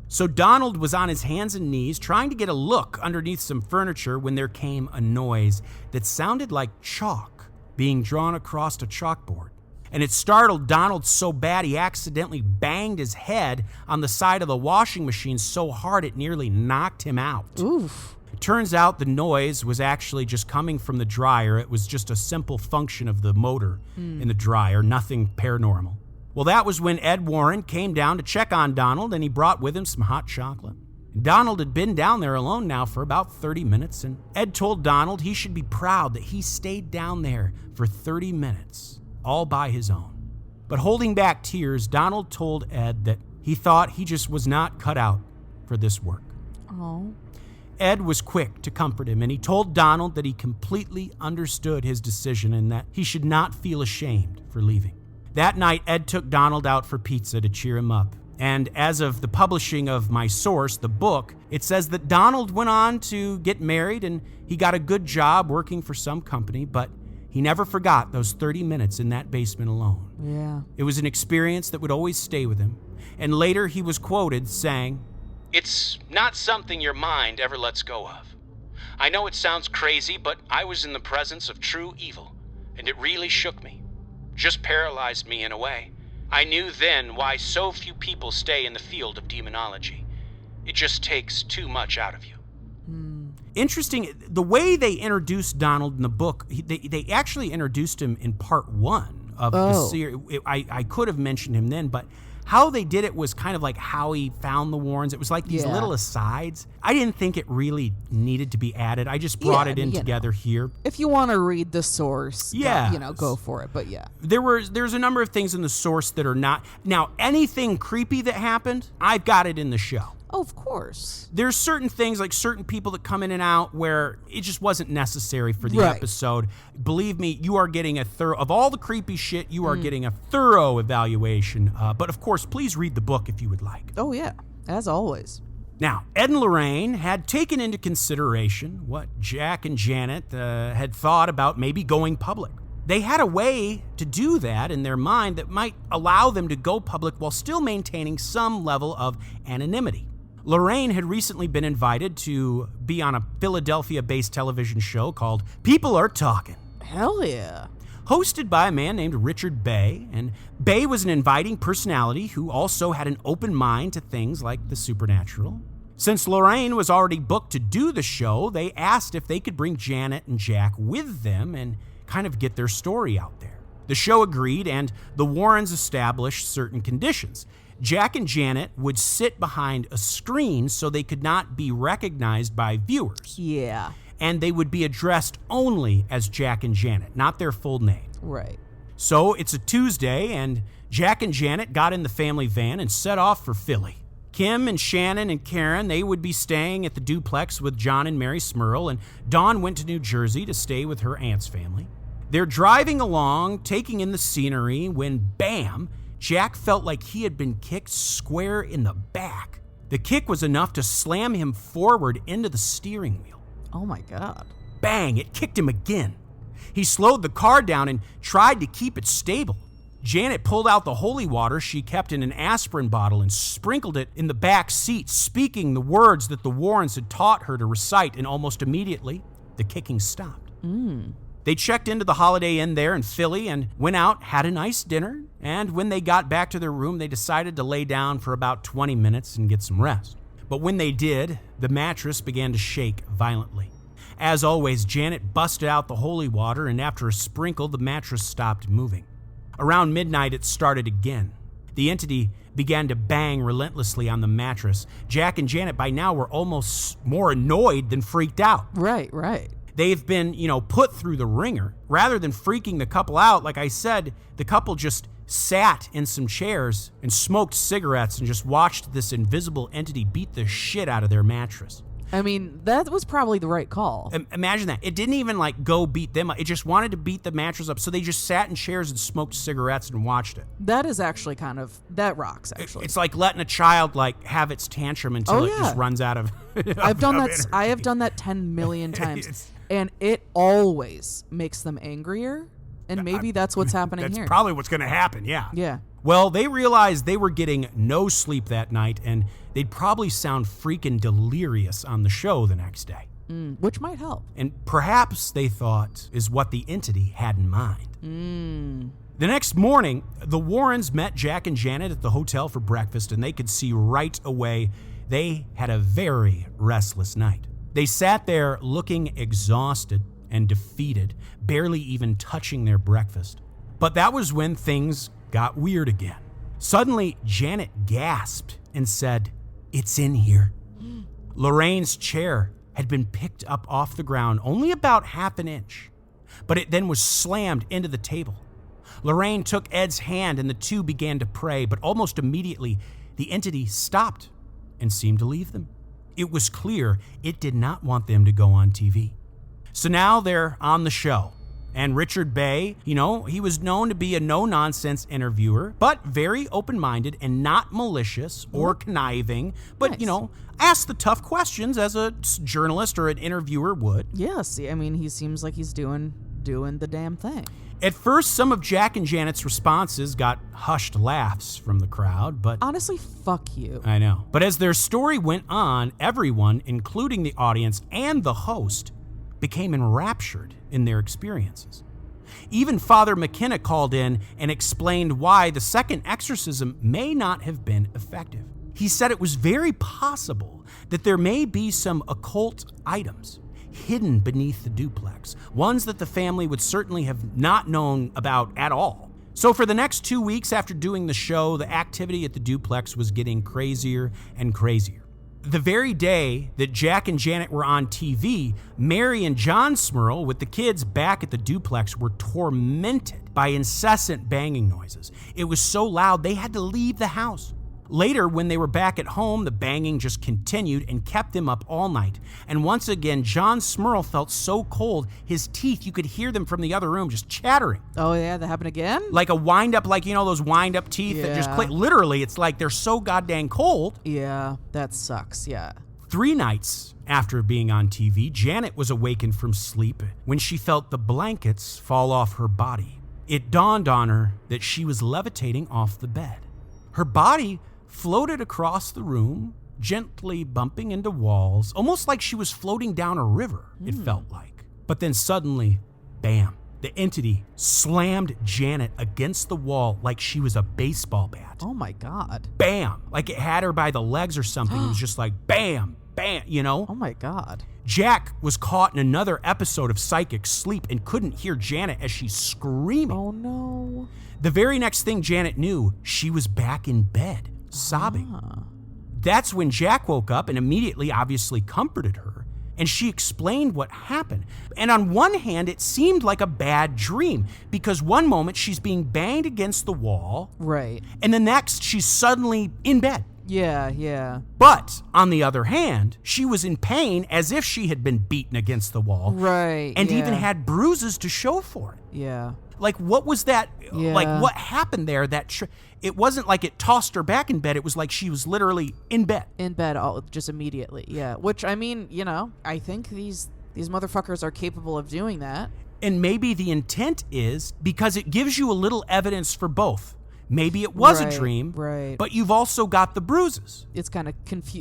So Donald was on his hands and knees trying to get a look underneath some furniture when there came a noise that sounded like chalk being drawn across a chalkboard. And it startled Donald so bad he accidentally banged his head on the side of the washing machine so hard it nearly knocked him out. Oof. It turns out the noise was actually just coming from the dryer. It was just a simple function of the motor in the dryer, nothing paranormal. Well, that was when Ed Warren came down to check on Donald, and he brought with him some hot chocolate. Donald had been down there alone now for about 30 minutes, and Ed told Donald he should be proud that he stayed down there for 30 minutes, all by his own. But holding back tears, Donald told Ed that he thought he just was not cut out for this work. Oh. Ed was quick to comfort him, and he told Donald that he completely understood his decision and that he should not feel ashamed for leaving. That night, Ed took Donald out for pizza to cheer him up. And as of the publishing of my source, the book, it says that Donald went on to get married and he got a good job working for some company, but he never forgot those 30 minutes in that basement alone. Yeah. It was an experience that would always stay with him. And later he was quoted saying, "It's not something your mind ever lets go of. I know it sounds crazy, but I was in the presence of true evil, and it really shook me. Just paralyzed me in a way. I knew then why so few people stay in the field of demonology. It just takes too much out of you." Interesting, the way they introduced Donald in the book, they actually introduced him in part 1 of the series. I could have mentioned him then, but how they did it was kind of like how he found the Warrens. It was like these little asides. I didn't think it really needed to be added. I just brought it in together here. If you want to read the source, yeah, go for it. But yeah, there's a number of things in the source that are not. Now, anything creepy that happened, I've got it in the show. Oh, of course. There's certain things, like certain people that come in and out, where it just wasn't necessary for the episode. Believe me, you are getting of all the creepy shit, you are getting a thorough evaluation. But of course, please read the book if you would like. Oh yeah, as always. Now, Ed and Lorraine had taken into consideration what Jack and Janet had thought about maybe going public. They had a way to do that in their mind that might allow them to go public while still maintaining some level of anonymity. Lorraine had recently been invited to be on a Philadelphia-based television show called People Are Talking. Hell yeah. Hosted by a man named Richard Bay, and Bay was an inviting personality who also had an open mind to things like the supernatural. Since Lorraine was already booked to do the show, they asked if they could bring Janet and Jack with them and kind of get their story out there. The show agreed, and the Warrens established certain conditions. Jack and Janet would sit behind a screen so they could not be recognized by viewers. Yeah. And they would be addressed only as Jack and Janet, not their full name. Right. So it's a Tuesday, and Jack and Janet got in the family van and set off for Philly. Kim and Shannon and Karen, they would be staying at the duplex with John and Mary Smurl, and Dawn went to New Jersey to stay with her aunt's family. They're driving along, taking in the scenery, when bam, Jack felt like he had been kicked square in the back. The kick was enough to slam him forward into the steering wheel. Oh my God. Bang, it kicked him again. He slowed the car down and tried to keep it stable. Janet pulled out the holy water she kept in an aspirin bottle and sprinkled it in the back seat, speaking the words that the Warrens had taught her to recite, and almost immediately, the kicking stopped. They checked into the Holiday Inn there in Philly and went out, had a nice dinner, and when they got back to their room, they decided to lay down for about 20 minutes and get some rest. But when they did, the mattress began to shake violently. As always, Janet busted out the holy water, and after a sprinkle, the mattress stopped moving. Around midnight, it started again. The entity began to bang relentlessly on the mattress. Jack and Janet by now were almost more annoyed than freaked out. Right. They've been, put through the ringer. Rather than freaking the couple out, like I said, the couple just sat in some chairs and smoked cigarettes and just watched this invisible entity beat the shit out of their mattress. I mean, that was probably the right call. Imagine that. It didn't even go beat them up. It just wanted to beat the mattress up. So they just sat in chairs and smoked cigarettes and watched it. That is actually that rocks, actually. It's like letting a child have its tantrum until it just runs out of I've done that. energy. I have done that 10 million times. And it always makes them angrier. And maybe that's what's happening here. That's probably what's going to happen, yeah. Yeah. Well, they realized they were getting no sleep that night, and they'd probably sound freaking delirious on the show the next day. Which might help. And perhaps, they thought, is what the entity had in mind. The next morning, the Warrens met Jack and Janet at the hotel for breakfast, and they could see right away they had a very restless night. They sat there looking exhausted and defeated, barely even touching their breakfast. But that was when things got weird again. Suddenly, Janet gasped and said, "It's in here." Lorraine's chair had been picked up off the ground only about half an inch, but it then was slammed into the table. Lorraine took Ed's hand and the two began to pray, but almost immediately, the entity stopped and seemed to leave them. It was clear it did not want them to go on TV. So now they're on the show. And Richard Bay, he was known to be a no-nonsense interviewer, but very open-minded and not malicious or conniving, but, Nice. Asked the tough questions as a journalist or an interviewer would. Yes, I mean, he seems like he's doing the damn thing. At first, some of Jack and Janet's responses got hushed laughs from the crowd, but... Honestly, fuck you. I know. But as their story went on, everyone, including the audience and the host, became enraptured in their experiences. Even Father McKenna called in and explained why the second exorcism may not have been effective. He said it was very possible that there may be some occult items hidden beneath the duplex, ones that the family would certainly have not known about at all. So for the next 2 weeks after doing the show, the activity at the duplex was getting crazier and crazier. The very day that Jack and Janet were on TV, Mary and John Smurl, with the kids back at the duplex, were tormented by incessant banging noises. It was so loud they had to leave the house. Later, when they were back at home, the banging just continued and kept them up all night. And once again, John Smurl felt so cold, his teeth, you could hear them from the other room just chattering. Oh, yeah, that happened again? Like a wind-up, those wind-up teeth that just click. Literally, it's like they're so goddamn cold. Yeah, that sucks, yeah. 3 nights after being on TV, Janet was awakened from sleep when she felt the blankets fall off her body. It dawned on her that she was levitating off the bed. Her body floated across the room, gently bumping into walls, almost like she was floating down a river, it felt like. But then suddenly, bam, the entity slammed Janet against the wall like she was a baseball bat. Oh my God. Bam! Like it had her by the legs or something. It was just like bam, bam, Oh my God. Jack was caught in another episode of psychic sleep and couldn't hear Janet as she's screaming. Oh no. The very next thing Janet knew, she was back in bed, sobbing. That's when Jack woke up and immediately obviously comforted her, and she explained what happened. And on one hand, it seemed like a bad dream, because one moment she's being banged against the wall, Right. and the next she's suddenly in bed. Yeah. But, on the other hand, she was in pain as if she had been beaten against the wall. Right. And even had bruises to show for it. Yeah. Like, what was that? Yeah. Like, what happened there? It wasn't like it tossed her back in bed. It was like she was literally in bed. In bed, just immediately. Yeah. Which, I mean, I think these motherfuckers are capable of doing that. And maybe the intent is because it gives you a little evidence for both. Maybe it was a dream, right. But you've also got the bruises. It's kind of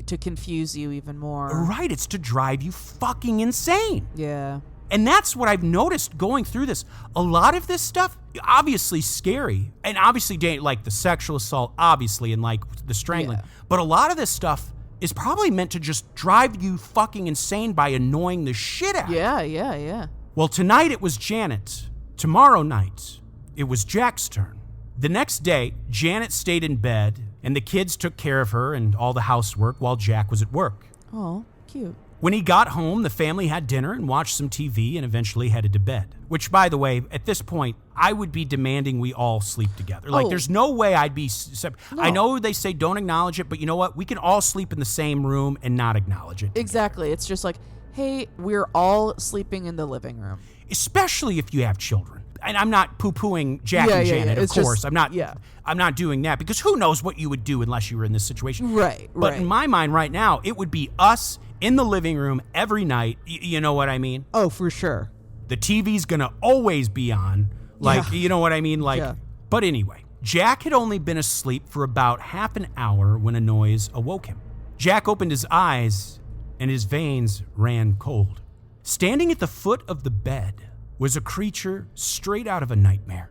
to confuse you even more. Right, it's to drive you fucking insane. Yeah. And that's what I've noticed going through this. A lot of this stuff, obviously scary, and obviously like the sexual assault, obviously, and like the strangling. Yeah. But a lot of this stuff is probably meant to just drive you fucking insane by annoying the shit out of you. Yeah. Well, tonight it was Janet. Tomorrow night, it was Jack's turn. The next day, Janet stayed in bed, and the kids took care of her and all the housework while Jack was at work. Oh, cute. When he got home, the family had dinner and watched some TV and eventually headed to bed. Which, by the way, at this point, I would be demanding we all sleep together. Like, there's no way I'd be... No. I know they say don't acknowledge it, but you know what? We can all sleep in the same room and not acknowledge it. Exactly. It's just like, hey, we're all sleeping in the living room. Especially if you have children. And I'm not poo-pooing Jack and Janet, of course. I'm not doing that, because who knows what you would do unless you were in this situation. Right. But in my mind right now, it would be us in the living room every night. You know what I mean? Oh, for sure. The TV's gonna always be on. Like, you know what I mean? Like, But anyway, Jack had only been asleep for about half an hour when a noise awoke him. Jack opened his eyes and his veins ran cold. Standing at the foot of the bed was a creature straight out of a nightmare.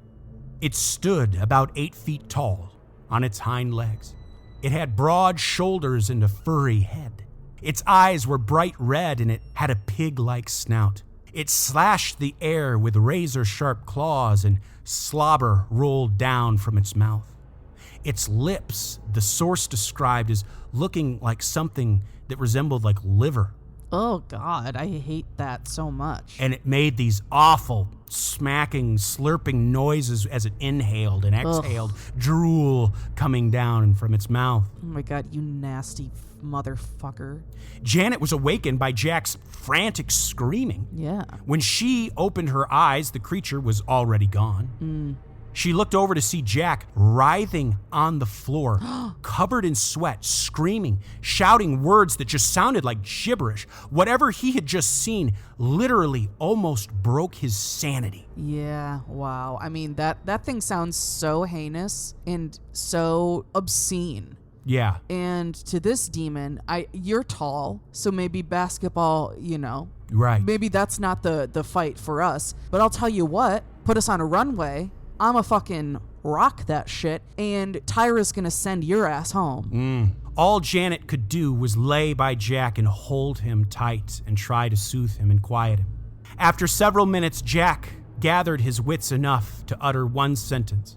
It stood about 8 feet tall on its hind legs. It had broad shoulders and a furry head. Its eyes were bright red and it had a pig-like snout. It slashed the air with razor-sharp claws and slobber rolled down from its mouth. Its lips, the source described as looking like something that resembled like liver. Oh, God, I hate that so much. And it made these awful, smacking, slurping noises as it inhaled and exhaled, drool coming down from its mouth. Oh, my God, you nasty motherfucker. Janet was awakened by Jack's frantic screaming. Yeah. When she opened her eyes, the creature was already gone. She looked over to see Jack writhing on the floor, covered in sweat, screaming, shouting words that just sounded like gibberish. Whatever he had just seen literally almost broke his sanity. Yeah, wow. I mean, that thing sounds so heinous and so obscene. Yeah. And to this demon, you're tall, so maybe basketball, Right. maybe that's not the fight for us. But I'll tell you what, put us on a runway, I'm a fucking rock that shit, and Tyra's gonna send your ass home. All Janet could do was lay by Jack and hold him tight and try to soothe him and quiet him. After several minutes, Jack gathered his wits enough to utter one sentence.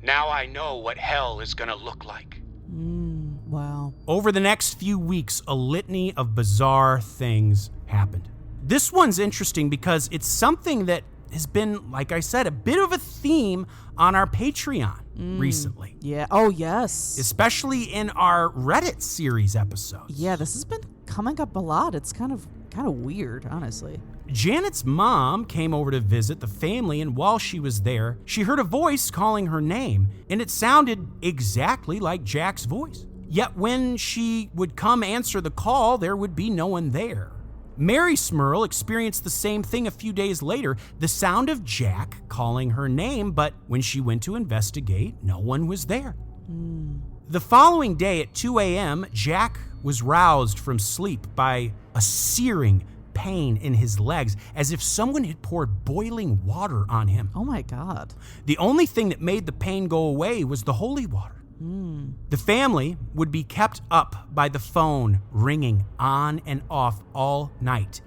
"Now I know what hell is gonna look like." Wow. Over the next few weeks, a litany of bizarre things happened. This one's interesting because it's something that has been, like I said, a bit of a theme on our Patreon recently. Yeah. Oh, yes. Especially in our Reddit series episodes. Yeah, this has been coming up a lot. It's kind of weird, honestly. Janet's mom came over to visit the family, and while she was there, she heard a voice calling her name, and it sounded exactly like Jack's voice. Yet when she would come answer the call, there would be no one there. Mary Smurl experienced the same thing a few days later, the sound of Jack calling her name, but when she went to investigate, no one was there. The following day at 2 a.m., Jack was roused from sleep by a searing pain in his legs, as if someone had poured boiling water on him. Oh my God. The only thing that made the pain go away was the holy water. The family would be kept up by the phone ringing on and off all night,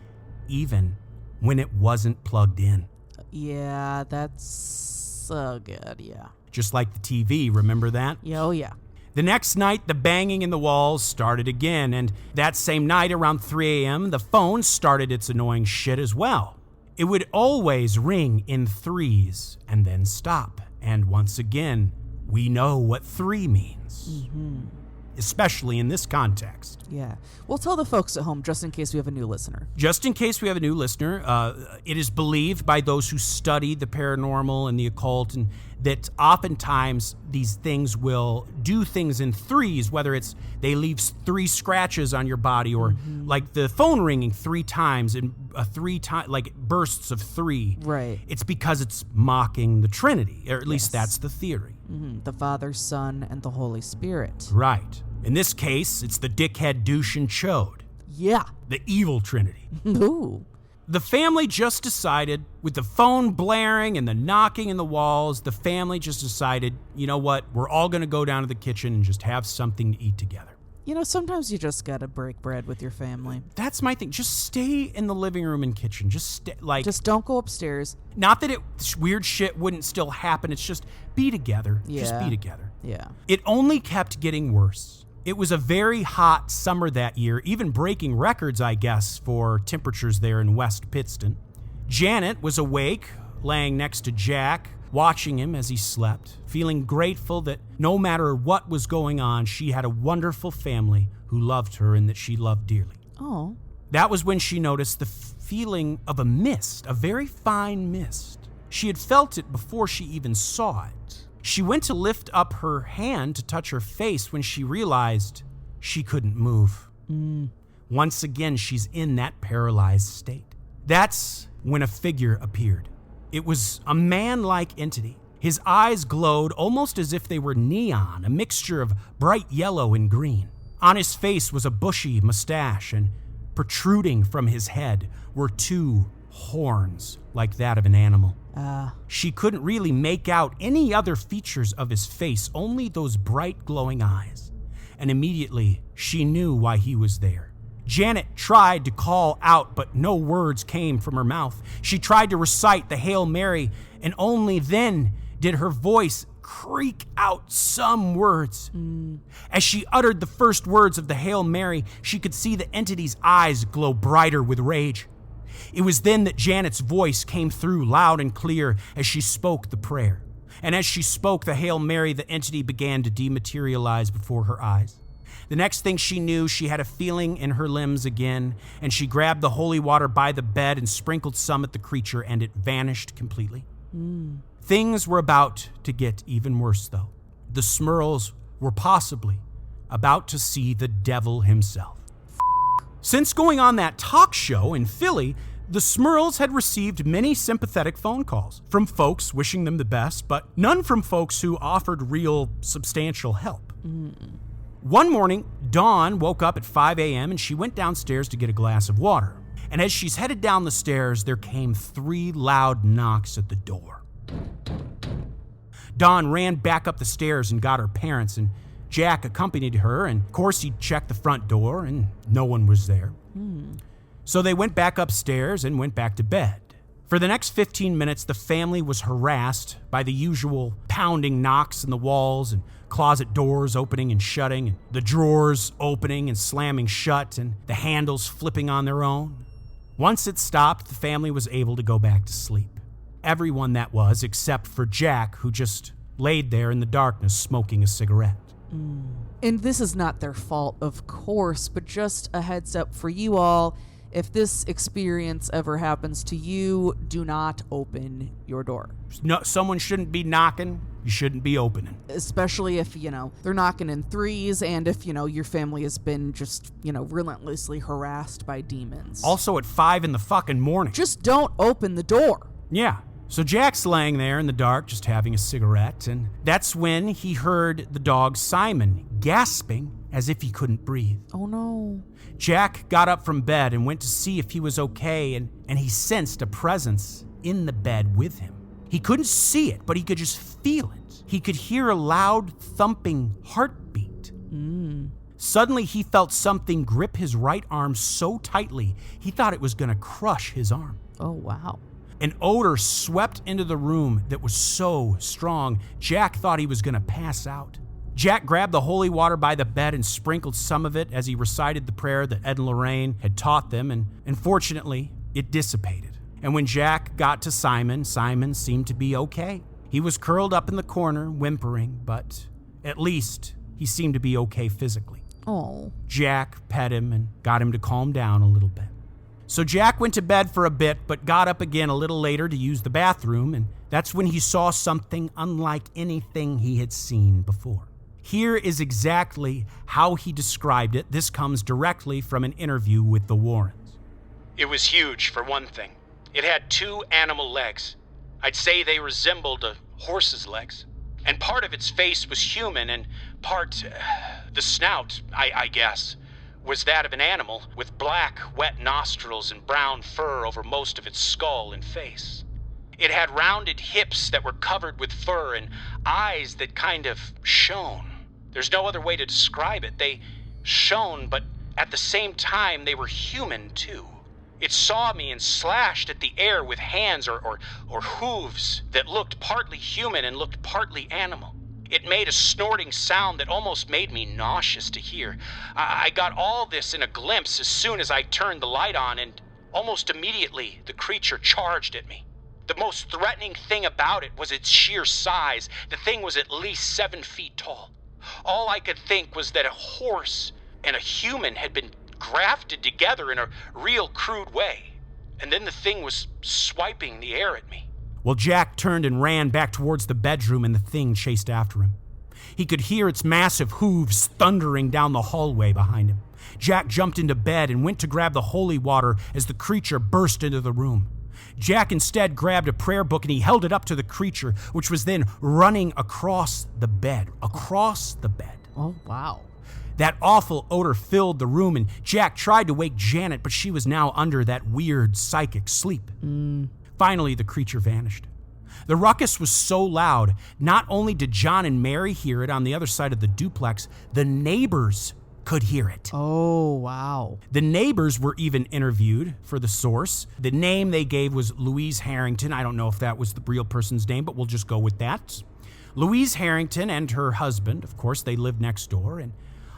even when it wasn't plugged in. Yeah, that's so good, yeah. Just like the TV, remember that? Yeah, oh yeah. The next night, the banging in the walls started again, and that same night around 3 a.m., the phone started its annoying shit as well. It would always ring in threes and then stop, and once again, we know what 3 means. especially in this context. Yeah. We'll tell the folks at home just in case we have a new listener. Just in case we have a new listener, it is believed by those who study the paranormal and the occult and that oftentimes these things will do things in threes, whether it's they leave 3 scratches on your body or like the phone ringing 3 times in like bursts of 3. Right. It's because it's mocking the Trinity, or at least that's the theory. The Father, Son, and the Holy Spirit. Right. In this case, it's the dickhead, douche, and chode. Yeah. The evil Trinity. Ooh. The family just decided, with the phone blaring and the knocking in the walls, the family just decided, you know what, we're all going to go down to the kitchen and just have something to eat together. You know, sometimes you just gotta break bread with your family. That's my thing. Just stay in the living room and kitchen. Just Just don't go upstairs. Not that weird shit wouldn't still happen. It's just be together. Yeah. Just be together. Yeah. It only kept getting worse. It was a very hot summer that year, even breaking records, I guess, for temperatures there in West Pittston. Janet was awake, laying next to Jack, watching him as he slept, feeling grateful that no matter what was going on, she had a wonderful family who loved her and that she loved dearly. Oh. That was when she noticed the feeling of a mist, a very fine mist. She had felt it before she even saw it. She went to lift up her hand to touch her face when she realized she couldn't move. Once again, she's in that paralyzed state. That's when a figure appeared. It was a man-like entity. His eyes glowed almost as if they were neon, a mixture of bright yellow and green. On his face was a bushy mustache, and protruding from his head were 2 horns like that of an animal. She couldn't really make out any other features of his face, only those bright glowing eyes. And immediately, she knew why he was there. Janet tried to call out, but no words came from her mouth. She tried to recite the Hail Mary, and only then did her voice creak out some words. As she uttered the first words of the Hail Mary, she could see the entity's eyes glow brighter with rage. It was then that Janet's voice came through loud and clear as she spoke the prayer. And as she spoke the Hail Mary, the entity began to dematerialize before her eyes. The next thing she knew, she had a feeling in her limbs again, and she grabbed the holy water by the bed and sprinkled some at the creature, and it vanished completely. Things were about to get even worse, though. The Smurls were possibly about to see the devil himself. Since going on that talk show in Philly, the Smurls had received many sympathetic phone calls from folks wishing them the best, but none from folks who offered real substantial help. One morning, Dawn woke up at 5 a.m. and she went downstairs to get a glass of water. And as she's headed down the stairs, there came 3 loud knocks at the door. Dawn ran back up the stairs and got her parents, and Jack accompanied her, and of course he checked the front door and no one was there. So they went back upstairs and went back to bed. For the next 15 minutes, the family was harassed by the usual pounding knocks in the walls and closet doors opening and shutting, and the drawers opening and slamming shut, and the handles flipping on their own. Once it stopped, the family was able to go back to sleep. Everyone that was, except for Jack, who just laid there in the darkness smoking a cigarette. And this is not their fault, of course, but just a heads up for you all. If this experience ever happens to you, do not open your door. No, someone shouldn't be knocking. You shouldn't be opening. Especially if, they're knocking in threes and if, your family has been just, relentlessly harassed by demons. Also at 5 in the fucking morning. Just don't open the door. Yeah. So Jack's laying there in the dark just having a cigarette, and that's when he heard the dog Simon gasping as if he couldn't breathe. Oh no. Jack got up from bed and went to see if he was okay, and he sensed a presence in the bed with him. He couldn't see it, but he could just feel it. He could hear a loud thumping heartbeat. Suddenly he felt something grip his right arm so tightly he thought it was going to crush his arm. Oh wow. An odor swept into the room that was so strong, Jack thought he was going to pass out. Jack grabbed the holy water by the bed and sprinkled some of it as he recited the prayer that Ed and Lorraine had taught them, and fortunately, it dissipated. And when Jack got to Simon, Simon seemed to be okay. He was curled up in the corner, whimpering, but at least he seemed to be okay physically. Oh. Jack pet him and got him to calm down a little bit. So Jack went to bed for a bit, but got up again a little later to use the bathroom, and that's when he saw something unlike anything he had seen before. Here is exactly how he described it. This comes directly from an interview with the Warrens. It was huge, for one thing. It had 2 animal legs. I'd say they resembled a horse's legs. And part of its face was human, and part, the snout, I guess, was that of an animal with black, wet nostrils and brown fur over most of its skull and face. It had rounded hips that were covered with fur and eyes that kind of shone. There's no other way to describe it. They shone, but at the same time, they were human, too. It saw me and slashed at the air with hands or hooves that looked partly human and looked partly animal. It made a snorting sound that almost made me nauseous to hear. I got all this in a glimpse as soon as I turned the light on, and almost immediately the creature charged at me. The most threatening thing about it was its sheer size. The thing was at least 7 feet tall. All I could think was that a horse and a human had been grafted together in a real crude way. And then the thing was swiping the air at me. Well, Jack turned and ran back towards the bedroom, and the thing chased after him. He could hear its massive hooves thundering down the hallway behind him. Jack jumped into bed and went to grab the holy water as the creature burst into the room. Jack instead grabbed a prayer book and he held it up to the creature, which was then running across the bed. Oh, wow. That awful odor filled the room, and Jack tried to wake Janet, but she was now under that weird psychic sleep. Finally, the creature vanished. The ruckus was so loud, not only did John and Mary hear it on the other side of the duplex, the neighbors could hear it. Oh, wow. The neighbors were even interviewed for the source. The name they gave was Louise Harrington. I don't know if that was the real person's name, but we'll just go with that. Louise Harrington and her husband, of course, they lived next door, and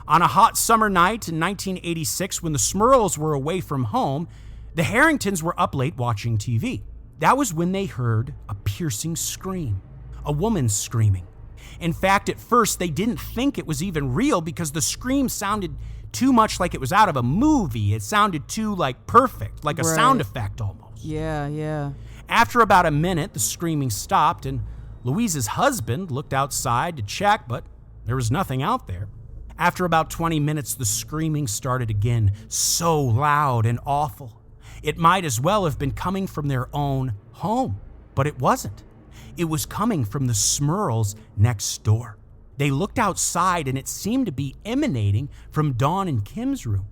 on a hot summer night in 1986, when the Smurls were away from home, the Harringtons were up late watching TV. That was when they heard a piercing scream, a woman screaming. In fact, at first, they didn't think it was even real because the scream sounded too much like it was out of a movie. It sounded too, perfect, like a sound effect almost. Yeah. After about a minute, the screaming stopped, and Louise's husband looked outside to check, but there was nothing out there. After about 20 minutes, the screaming started again, so loud and awful. It might as well have been coming from their own home, but it wasn't. It was coming from the Smurls next door. They looked outside, and it seemed to be emanating from Dawn and Kim's room.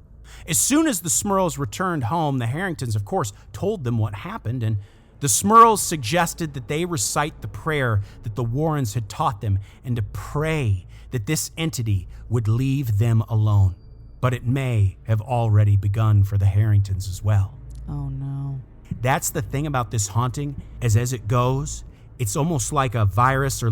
As soon as the Smurls returned home, the Harringtons, of course, told them what happened, and the Smurls suggested that they recite the prayer that the Warrens had taught them and to pray that this entity would leave them alone. But it may have already begun for the Harringtons as well. Oh, no. That's the thing about this haunting, as it goes, it's almost like a virus or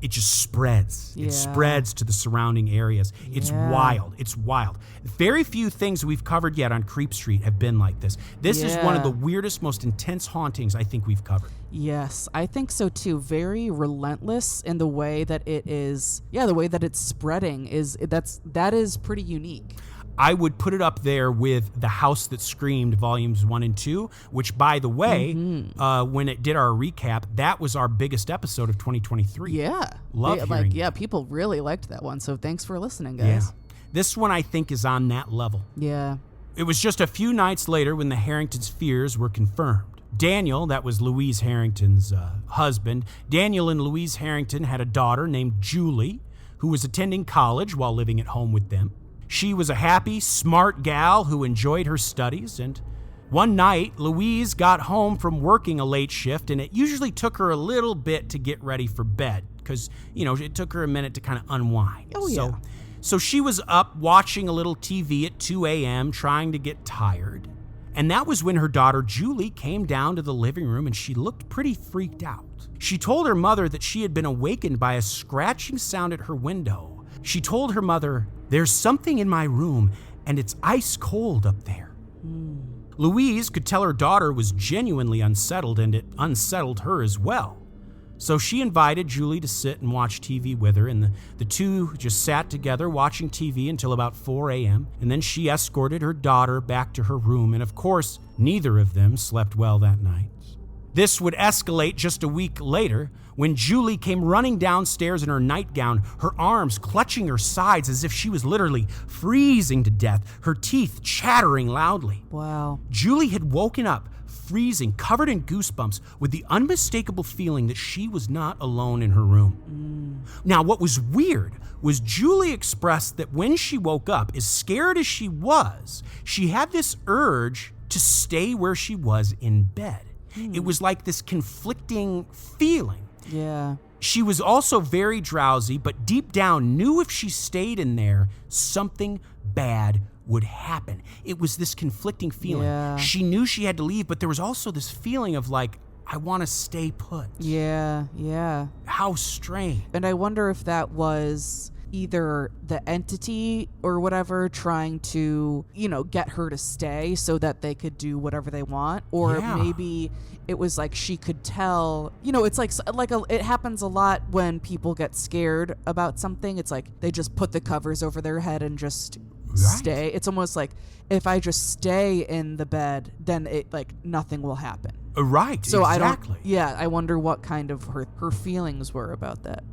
it just spreads. Yeah. It spreads to the surrounding areas. It's wild. It's wild. Very few things we've covered yet on Creep Street have been like this. This is one of the weirdest, most intense hauntings I think we've covered. Yes, I think so too. Very relentless in the way that it is. Yeah, the way that it's spreading that is pretty unique. I would put it up there with The House That Screamed Volumes 1 and 2, which, by the way, when it did our recap, that was our biggest episode of 2023. Yeah. Love hearing that. People really liked that one, so thanks for listening, guys. Yeah. This one, I think, is on that level. Yeah. It was just a few nights later when the Harringtons' fears were confirmed. Daniel, that was Louise Harrington's husband, Daniel and Louise Harrington had a daughter named Julie, who was attending college while living at home with them. She was a happy, smart gal who enjoyed her studies, and one night, Louise got home from working a late shift, and it usually took her a little bit to get ready for bed, because, it took her a minute to kind of unwind. Oh, yeah. So she was up watching a little TV at 2 a.m., trying to get tired, and that was when her daughter, Julie, came down to the living room, and she looked pretty freaked out. She told her mother that she had been awakened by a scratching sound at her window. She told her mother, "There's something in my room, and it's ice cold up there." Louise could tell her daughter was genuinely unsettled, and it unsettled her as well. So she invited Julie to sit and watch TV with her, and the two just sat together watching TV until about 4 a.m., and then she escorted her daughter back to her room, and of course, neither of them slept well that night. This would escalate just a week later when Julie came running downstairs in her nightgown, her arms clutching her sides as if she was literally freezing to death, her teeth chattering loudly. Wow. Julie had woken up freezing, covered in goosebumps, with the unmistakable feeling that she was not alone in her room. Now, what was weird was Julie expressed that when she woke up, as scared as she was, she had this urge to stay where she was in bed. It was like this conflicting feeling. Yeah. She was also very drowsy, but deep down knew if she stayed in there, something bad would happen. It was this conflicting feeling. Yeah. She knew she had to leave, but there was also this feeling of like, I want to stay put. Yeah. How strange. And I wonder if that was either the entity or whatever trying to, get her to stay so that they could do whatever they want, or maybe it was like she could tell, it's it happens a lot when people get scared about something. It's like they just put the covers over their head and just stay. It's almost like if I just stay in the bed, then it nothing will happen. Right. So exactly. I wonder what kind of her feelings were about that.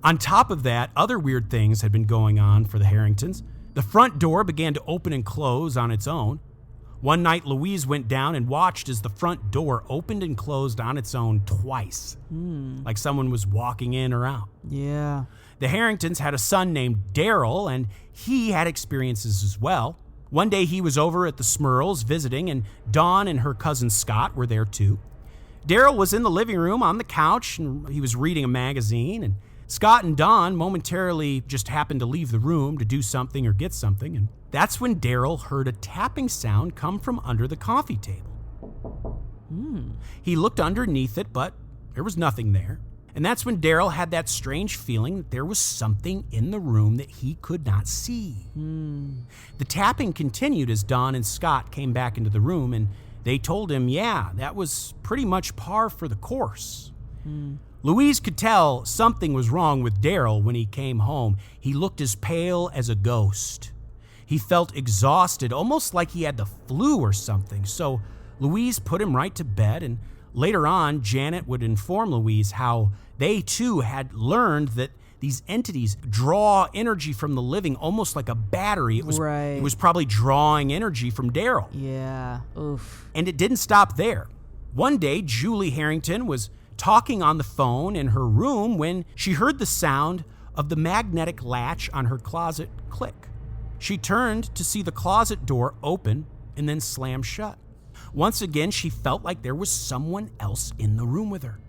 On top of that, other weird things had been going on for the Harringtons. The front door began to open and close on its own. One night, Louise went down and watched as the front door opened and closed on its own twice, like someone was walking in or out. Yeah. The Harringtons had a son named Daryl, and he had experiences as well. One day he was over at the Smurls visiting, and Dawn and her cousin Scott were there too. Daryl was in the living room on the couch, and he was reading a magazine, and Scott and Dawn momentarily just happened to leave the room to do something or get something, and that's when Daryl heard a tapping sound come from under the coffee table. He looked underneath it, but there was nothing there. And that's when Daryl had that strange feeling that there was something in the room that he could not see. The tapping continued as Dawn and Scott came back into the room, and they told him, that was pretty much par for the course. Louise could tell something was wrong with Daryl when he came home. He looked as pale as a ghost. He felt exhausted, almost like he had the flu or something. So Louise put him right to bed, and later on, Janet would inform Louise how they too had learned that these entities draw energy from the living almost like a battery. It was probably drawing energy from Daryl. Yeah. Oof. And it didn't stop there. One day, Julie Harrington was talking on the phone in her room when she heard the sound of the magnetic latch on her closet click. She turned to see the closet door open and then slam shut. Once again, she felt like there was someone else in the room with her.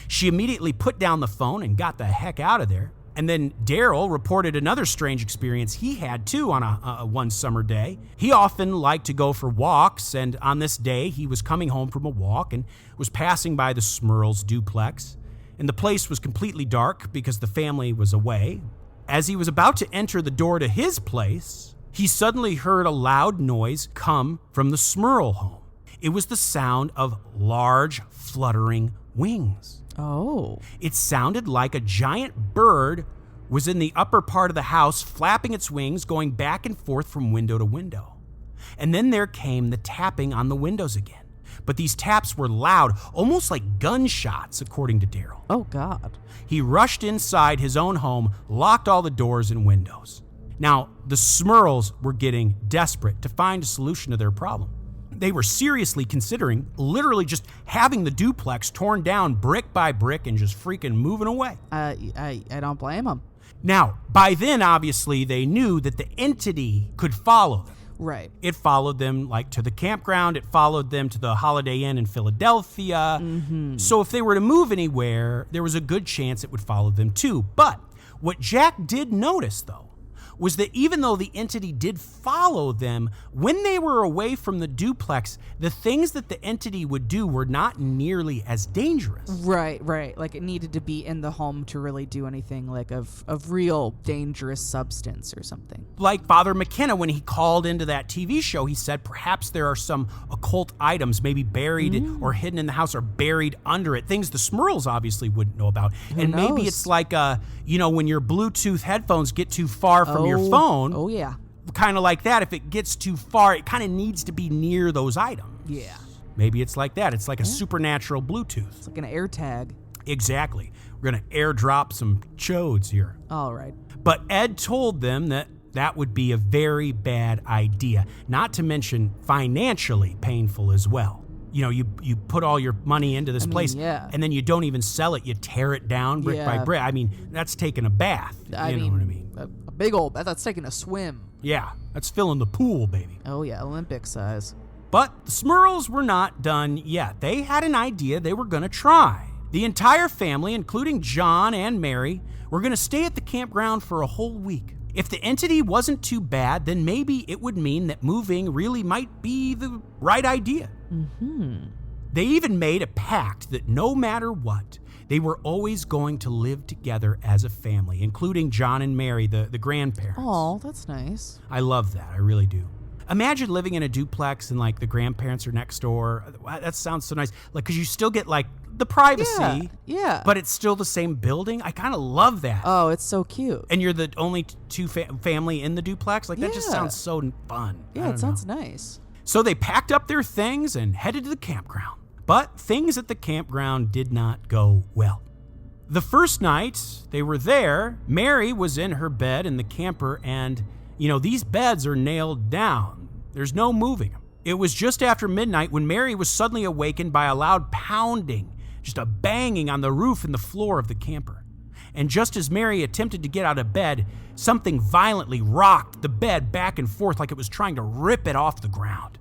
She immediately put down the phone and got the heck out of there. And then Daryl reported another strange experience he had too on a one summer day. He often liked to go for walks, and on this day he was coming home from a walk and was passing by the Smurls duplex. And the place was completely dark because the family was away. As he was about to enter the door to his place, he suddenly heard a loud noise come from the Smurl home. It was the sound of large, fluttering wings. Oh. It sounded like a giant bird was in the upper part of the house, flapping its wings, going back and forth from window to window. And then there came the tapping on the windows again. But these taps were loud, almost like gunshots, according to Daryl. Oh, God. He rushed inside his own home, locked all the doors and windows. Now, the Smurls were getting desperate to find a solution to their problem. They were seriously considering literally just having the duplex torn down brick by brick and just freaking moving away. I don't blame them. Now, by then, obviously, they knew that the entity could follow them. Right. It followed them to the campground. It followed them to the Holiday Inn in Philadelphia. So if they were to move anywhere, there was a good chance it would follow them too. But what Jack did notice, though, was that even though the entity did follow them, when they were away from the duplex, the things that the entity would do were not nearly as dangerous. Right. Like it needed to be in the home to really do anything like of real dangerous substance or something. Like Father McKenna, when he called into that TV show, he said perhaps there are some occult items maybe buried or hidden in the house or buried under it. Things the Smurls obviously wouldn't know about. Who and knows? Maybe it's like, when your Bluetooth headphones get too far from your phone. Oh, yeah. Kind of like that. If it gets too far, it kind of needs to be near those items. Yeah. Maybe it's like that. It's like a supernatural Bluetooth. It's like an air tag. Exactly. We're going to airdrop some chodes here. All right. But Ed told them that would be a very bad idea, not to mention financially painful as well. You put all your money into this place, and then you don't even sell it. You tear it down brick by brick. I mean, that's taking a bath. You know what I mean? A big old, that's taking a swim. Yeah, that's filling the pool, baby. Oh, yeah, Olympic size. But the Smurls were not done yet. They had an idea they were going to try. The entire family, including John and Mary, were going to stay at the campground for a whole week. If the entity wasn't too bad, then maybe it would mean that moving really might be the right idea. They even made a pact that no matter what, they were always going to live together as a family, including John and Mary, the grandparents. Oh, that's nice. I love that. I really do. Imagine living in a duplex and like the grandparents are next door. That sounds so nice. Like, because you still get like the privacy. Yeah. But it's still the same building. I kind of love that. Oh, it's so cute. And you're the only two family in the duplex. Like, that just sounds so fun. Yeah, it sounds nice. So they packed up their things and headed to the campground. But things at the campground did not go well. The first night they were there, Mary was in her bed in the camper, and, these beds are nailed down. There's no moving them. It was just after midnight when Mary was suddenly awakened by a loud pounding, just a banging on the roof and the floor of the camper. And just as Mary attempted to get out of bed, something violently rocked the bed back and forth like it was trying to rip it off the ground.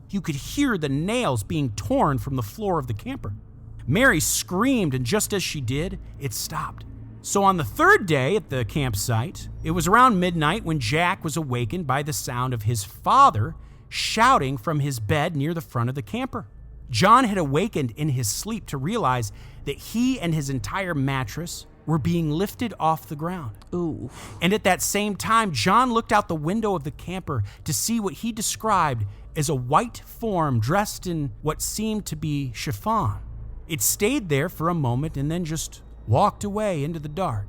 You could hear the nails being torn from the floor of the camper. Mary screamed, and just as she did, it stopped. So on the third day at the campsite, it was around midnight when Jack was awakened by the sound of his father shouting from his bed near the front of the camper. John had awakened in his sleep to realize that he and his entire mattress were being lifted off the ground. Ooh. And at that same time, John looked out the window of the camper to see what he described as a white form dressed in what seemed to be chiffon. It stayed there for a moment and then just walked away into the dark.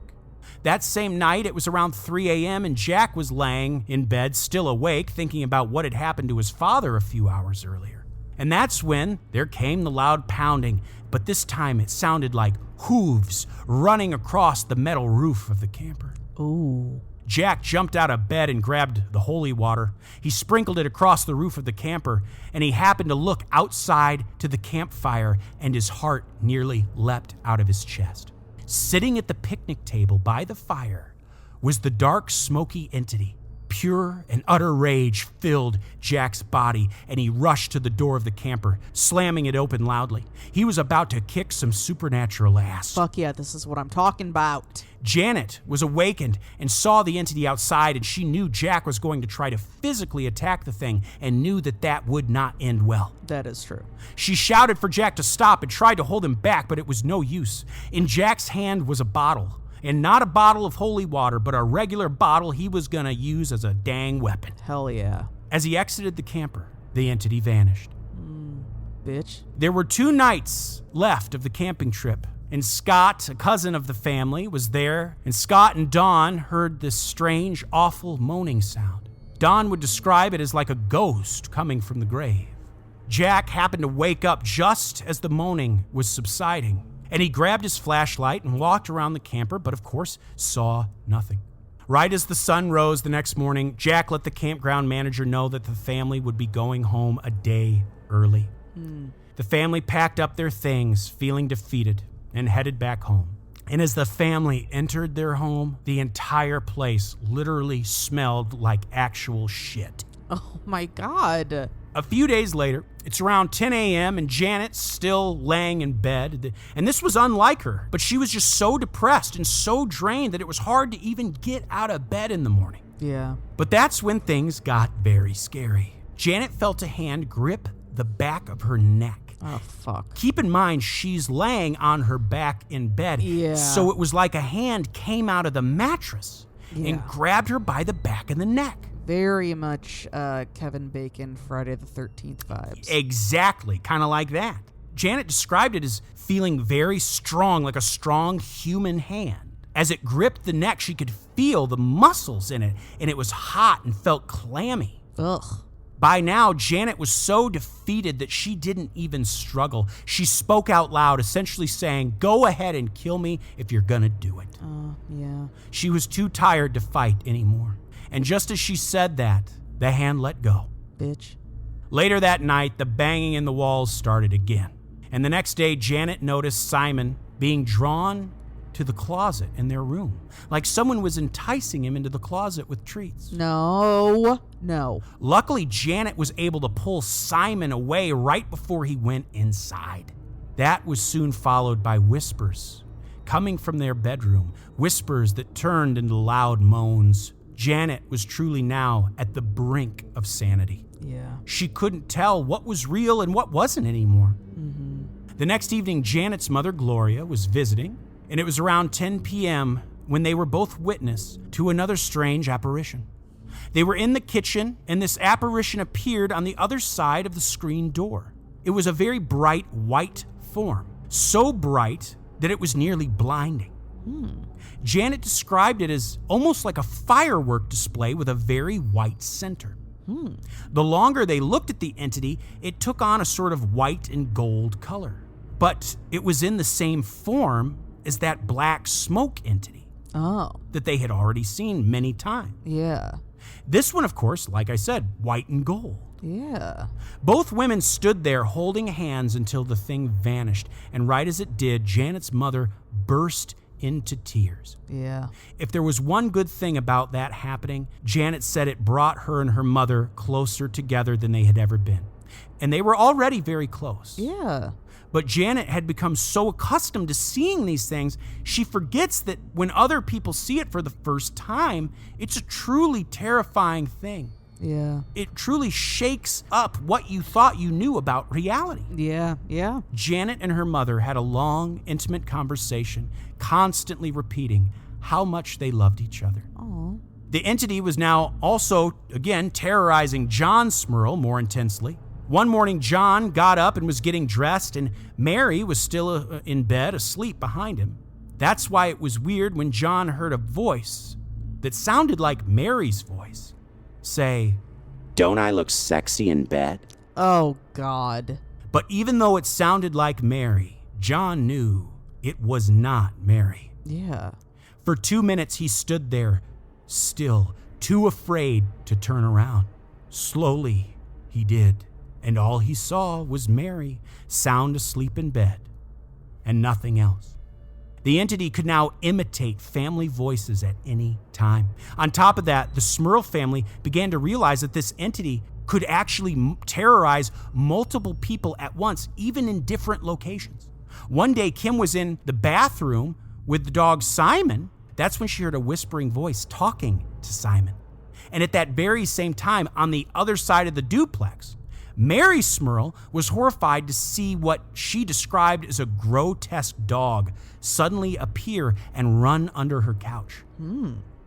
That same night, it was around 3 a.m., and Jack was laying in bed, still awake, thinking about what had happened to his father a few hours earlier. And that's when there came the loud pounding, but this time it sounded like hooves running across the metal roof of the camper. Ooh. Jack jumped out of bed and grabbed the holy water. He sprinkled it across the roof of the camper, and he happened to look outside to the campfire, and his heart nearly leapt out of his chest. Sitting at the picnic table by the fire was the dark, smoky entity. Pure and utter rage filled Jack's body, and he rushed to the door of the camper, slamming it open loudly. He was about to kick some supernatural ass. Fuck yeah, this is what I'm talking about. Janet was awakened and saw the entity outside, and she knew Jack was going to try to physically attack the thing and knew that would not end well. That is true. She shouted for Jack to stop and tried to hold him back, but it was no use. In Jack's hand was a bottle. And not a bottle of holy water, but a regular bottle he was gonna use as a dang weapon. Hell yeah. As he exited the camper, the entity vanished. Bitch. There were 2 nights left of the camping trip, and Scott, a cousin of the family, was there, and Scott and Dawn heard this strange, awful moaning sound. Dawn would describe it as like a ghost coming from the grave. Jack happened to wake up just as the moaning was subsiding, and he grabbed his flashlight and walked around the camper, but of course saw nothing. Right as the sun rose the next morning, Jack let the campground manager know that the family would be going home a day early. The family packed up their things, feeling defeated, and headed back home. And as the family entered their home, the entire place literally smelled like actual shit. Oh my God. A few days later, it's around 10 a.m. and Janet's still laying in bed. And this was unlike her, but she was just so depressed and so drained that it was hard to even get out of bed in the morning. Yeah. But that's when things got very scary. Janet felt a hand grip the back of her neck. Oh, fuck. Keep in mind, she's laying on her back in bed. Yeah. So it was like a hand came out of the mattress and grabbed her by the back of the neck. Very much Kevin Bacon, Friday the 13th vibes. Exactly, kind of like that. Janet described it as feeling very strong, like a strong human hand. As it gripped the neck, she could feel the muscles in it, and it was hot and felt clammy. Ugh. By now, Janet was so defeated that she didn't even struggle. She spoke out loud, essentially saying, "Go ahead and kill me if you're gonna do it." Yeah. She was too tired to fight anymore. And just as she said that, the hand let go. Bitch. Later that night, the banging in the walls started again. And the next day, Janet noticed Simon being drawn to the closet in their room, like someone was enticing him into the closet with treats. No. Luckily, Janet was able to pull Simon away right before he went inside. That was soon followed by whispers coming from their bedroom, whispers that turned into loud moans. Janet was truly now at the brink of sanity. Yeah. She couldn't tell what was real and what wasn't anymore. The next evening, Janet's mother, Gloria, was visiting, and it was around 10 p.m. when they were both witness to another strange apparition. They were in the kitchen, and this apparition appeared on the other side of the screen door. It was a very bright white form, so bright that it was nearly blinding. Janet described it as almost like a firework display with a very white center. The longer they looked at the entity, it took on a sort of white and gold color. But it was in the same form as that black smoke entity that they had already seen many times. Yeah. This one, of course, like I said, white and gold. Yeah. Both women stood there holding hands until the thing vanished, and right as it did, Janet's mother burst into tears. Yeah. If there was one good thing about that happening, Janet said it brought her and her mother closer together than they had ever been. And they were already very close. Yeah. But Janet had become so accustomed to seeing these things, she forgets that when other people see it for the first time, it's a truly terrifying thing. Yeah. It truly shakes up what you thought you knew about reality. Yeah. Yeah. Janet and her mother had a long, intimate conversation, constantly repeating how much they loved each other. Aww. The entity was now also, again, terrorizing John Smurl more intensely. One morning, John got up and was getting dressed, and Mary was still in bed, asleep behind him. That's why it was weird when John heard a voice that sounded like Mary's voice say, "Don't I look sexy in bed?" Oh, God. But even though it sounded like Mary, John knew it was not Mary. Yeah. For 2 minutes, he stood there, still, too afraid to turn around. Slowly, he did. And all he saw was Mary, sound asleep in bed, and nothing else. The entity could now imitate family voices at any time. On top of that, the Smurl family began to realize that this entity could actually terrorize multiple people at once, even in different locations. One day, Kim was in the bathroom with the dog Simon. That's when she heard a whispering voice talking to Simon. And at that very same time, on the other side of the duplex, Mary Smurl was horrified to see what she described as a grotesque dog suddenly appear and run under her couch.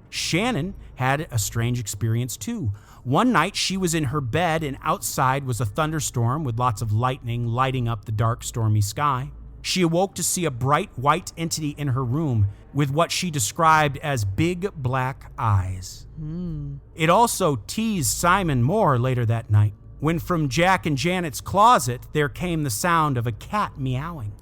Shannon had a strange experience too. One night she was in her bed and outside was a thunderstorm with lots of lightning lighting up the dark, stormy sky. She awoke to see a bright white entity in her room with what she described as big black eyes. It also teased Simon more later that night, when from Jack and Janet's closet, there came the sound of a cat meowing.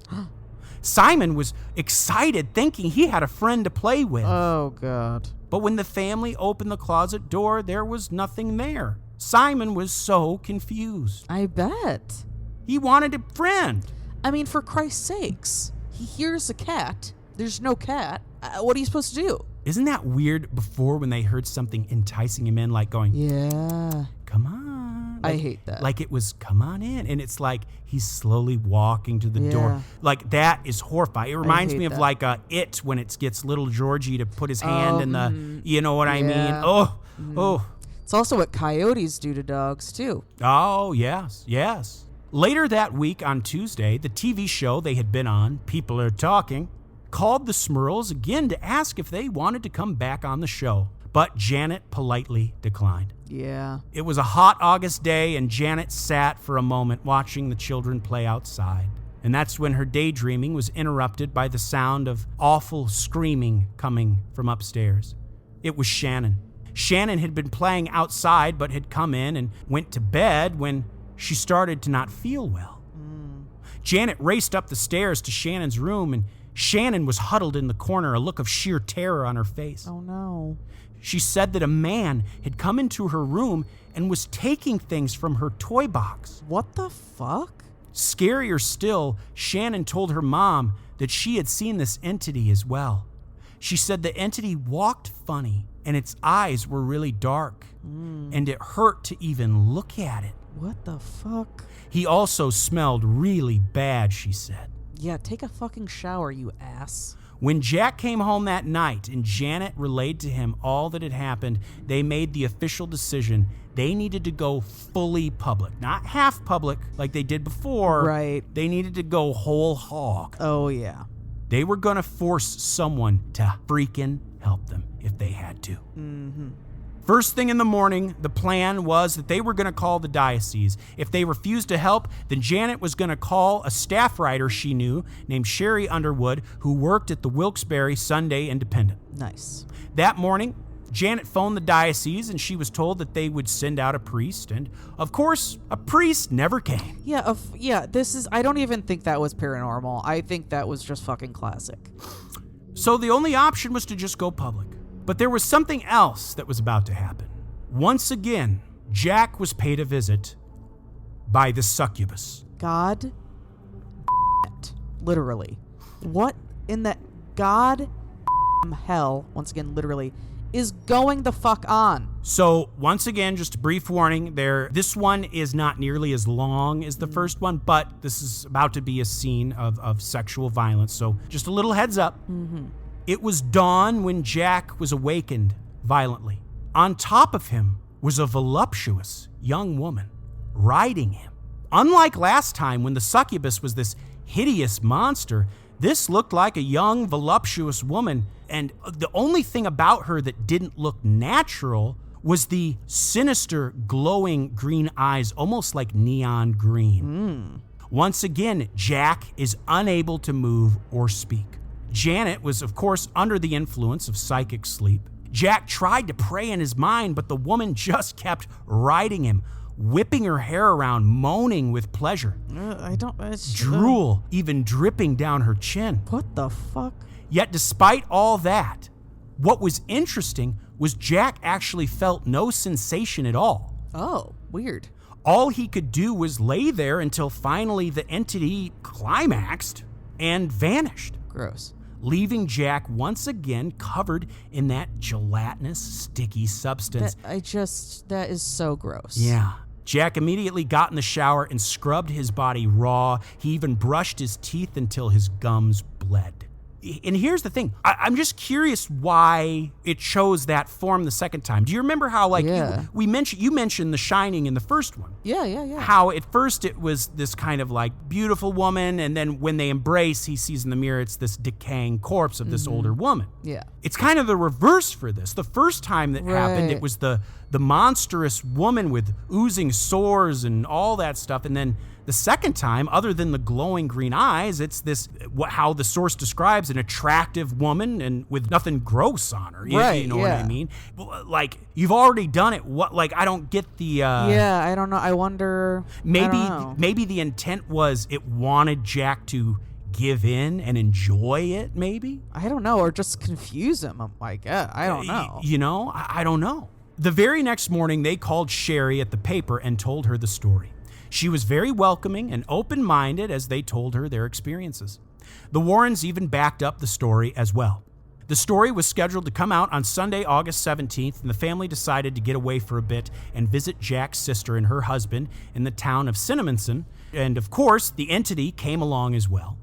Simon was excited, thinking he had a friend to play with. Oh, God. But when the family opened the closet door, there was nothing there. Simon was so confused. I bet. He wanted a friend. I mean, for Christ's sakes, he hears a cat. There's no cat. What are you supposed to do? Isn't that weird before when they heard something enticing him in, like going, Yeah. come on. I hate that. Like it was, come on in. And it's like he's slowly walking to the door. Like that is horrifying. It reminds me of that. like It when it gets little Georgie to put his hand in the, you know what I mean? Oh, Oh. It's also what coyotes do to dogs, too. Oh, yes, yes. Later that week on Tuesday, the TV show they had been on, People Are Talking, called the Smurls again to ask if they wanted to come back on the show. But Janet politely declined. Yeah. It was a hot August day, and Janet sat for a moment watching the children play outside. And that's when her daydreaming was interrupted by the sound of awful screaming coming from upstairs. It was Shannon. Shannon had been playing outside but had come in and went to bed when she started to not feel well. Janet raced up the stairs to Shannon's room, and Shannon was huddled in the corner, a look of sheer terror on her face. Oh, no. She said that a man had come into her room and was taking things from her toy box. What the fuck? Scarier still, Shannon told her mom that she had seen this entity as well. She said the entity walked funny and its eyes were really dark, and it hurt to even look at it. What the fuck? He also smelled really bad, she said. Yeah, take a fucking shower, you ass. When Jack came home that night and Janet relayed to him all that had happened, they made the official decision they needed to go fully public. Not half public like they did before. Right. They needed to go whole hog. Oh, yeah. They were going to force someone to freaking help them if they had to. First thing in the morning, the plan was that they were going to call the diocese. If they refused to help, then Janet was going to call a staff writer she knew named Sherry Underwood, who worked at the Wilkes-Barre Sunday Independent. Nice. That morning, Janet phoned the diocese and she was told that they would send out a priest. And of course, a priest never came. Yeah, I don't even think that was paranormal. I think that was just fucking classic. So the only option was to just go public. But there was something else that was about to happen. Once again, Jack was paid a visit by the succubus. God literally. What in the God hell, once again, literally, is going the fuck on? So once again, just a brief warning there. This one is not nearly as long as the first one, but this is about to be a scene of sexual violence. So just a little heads up. It was dawn when Jack was awakened violently. On top of him was a voluptuous young woman riding him. Unlike last time when the succubus was this hideous monster, this looked like a young, voluptuous woman, and the only thing about her that didn't look natural was the sinister, glowing green eyes, almost like neon green. Once again, Jack is unable to move or speak. Janet was, of course, under the influence of psychic sleep. Jack tried to pray in his mind, but the woman just kept riding him, whipping her hair around, moaning with pleasure. Drool even dripping down her chin. What the fuck? Yet despite all that, what was interesting was Jack actually felt no sensation at all. Oh, weird. All he could do was lay there until finally the entity climaxed and vanished. Gross. Leaving Jack once again covered in that gelatinous, sticky substance. That is so gross. Yeah. Jack immediately got in the shower and scrubbed his body raw. He even brushed his teeth until his gums bled. And here's the thing. I'm just curious why it chose that form the second time. Do you remember how, you mentioned The Shining in the first one? Yeah. How at first it was this kind of like beautiful woman, and then when they embrace, he sees in the mirror, it's this decaying corpse of this older woman. Yeah. It's kind of the reverse for this. The first time that happened, it was the monstrous woman with oozing sores and all that stuff, and then the second time, other than the glowing green eyes, it's this, how the source describes, an attractive woman and with nothing gross on her. You know what I mean? Like, you've already done it. I don't get the... yeah, I don't know. I wonder... Maybe the intent was it wanted Jack to give in and enjoy it, maybe? I don't know, or just confuse him. I don't know. I don't know. The very next morning, they called Sherry at the paper and told her the story. She was very welcoming and open-minded as they told her their experiences. The Warrens even backed up the story as well. The story was scheduled to come out on Sunday, August 17th, and the family decided to get away for a bit and visit Jack's sister and her husband in the town of Cinnamonson. And of course, the entity came along as well.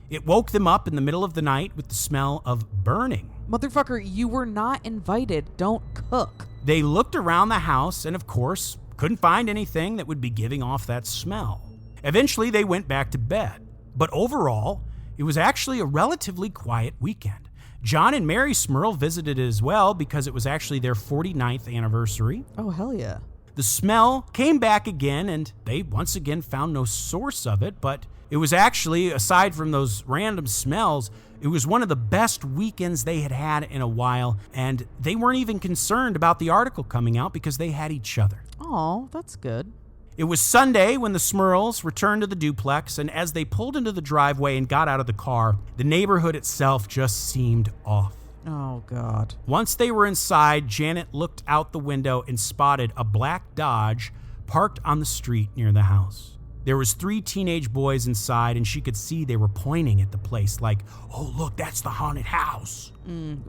It woke them up in the middle of the night with the smell of burning. Motherfucker, you were not invited. Don't cook. They looked around the house and, of course, couldn't find anything that would be giving off that smell. Eventually, they went back to bed. But overall, it was actually a relatively quiet weekend. John and Mary Smurl visited as well because it was actually their 49th anniversary. Oh, hell yeah. The smell came back again, and they once again found no source of it, but it was actually, aside from those random smells, it was one of the best weekends they had had in a while, and they weren't even concerned about the article coming out because they had each other. Oh, that's good. It was Sunday when the Smurls returned to the duplex, and as they pulled into the driveway and got out of the car, the neighborhood itself just seemed off. Oh, God. Once they were inside, Janet looked out the window and spotted a black Dodge parked on the street near the house. There was 3 teenage boys inside, and she could see they were pointing at the place like, "Oh, look, that's the haunted house."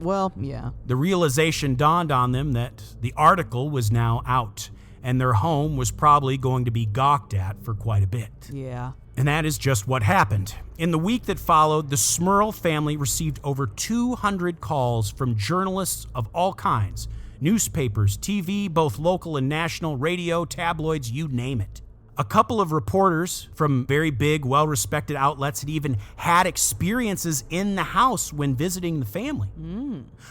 Well, yeah. The realization dawned on them that the article was now out, and their home was probably going to be gawked at for quite a bit. Yeah. And that is just what happened. In the week that followed, the Smurl family received over 200 calls from journalists of all kinds, newspapers, TV, both local and national, radio, tabloids, you name it. A couple of reporters from very big, well-respected outlets had even had experiences in the house when visiting the family.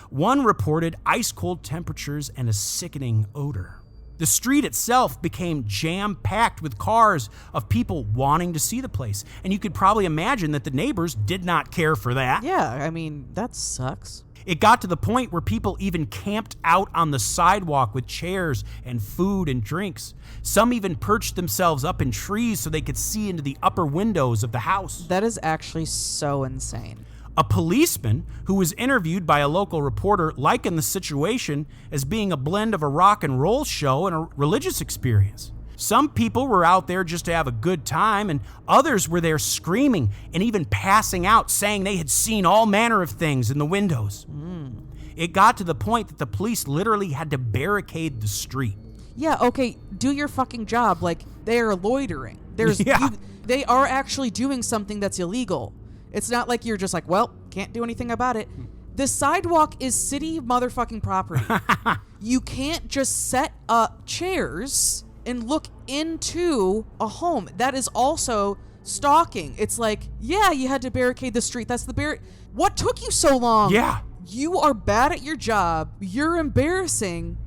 One reported ice-cold temperatures and a sickening odor. The street itself became jam-packed with cars of people wanting to see the place, and you could probably imagine that the neighbors did not care for that. Yeah, I mean, that sucks. It got to the point where people even camped out on the sidewalk with chairs and food and drinks. Some even perched themselves up in trees so they could see into the upper windows of the house. That is actually so insane. A policeman who was interviewed by a local reporter likened the situation as being a blend of a rock and roll show and a religious experience. Some people were out there just to have a good time, and others were there screaming and even passing out, saying they had seen all manner of things in the windows. It got to the point that the police literally had to barricade the street. Yeah, okay, do your fucking job. Like, they are loitering. Yeah. They are actually doing something that's illegal. It's not like you're just like, well, can't do anything about it. The sidewalk is city motherfucking property. You can't just set up chairs and look into a home. That is also stalking. It's like, yeah, you had to barricade the street. That's the What took you so long? Yeah. You are bad at your job. You're embarrassing.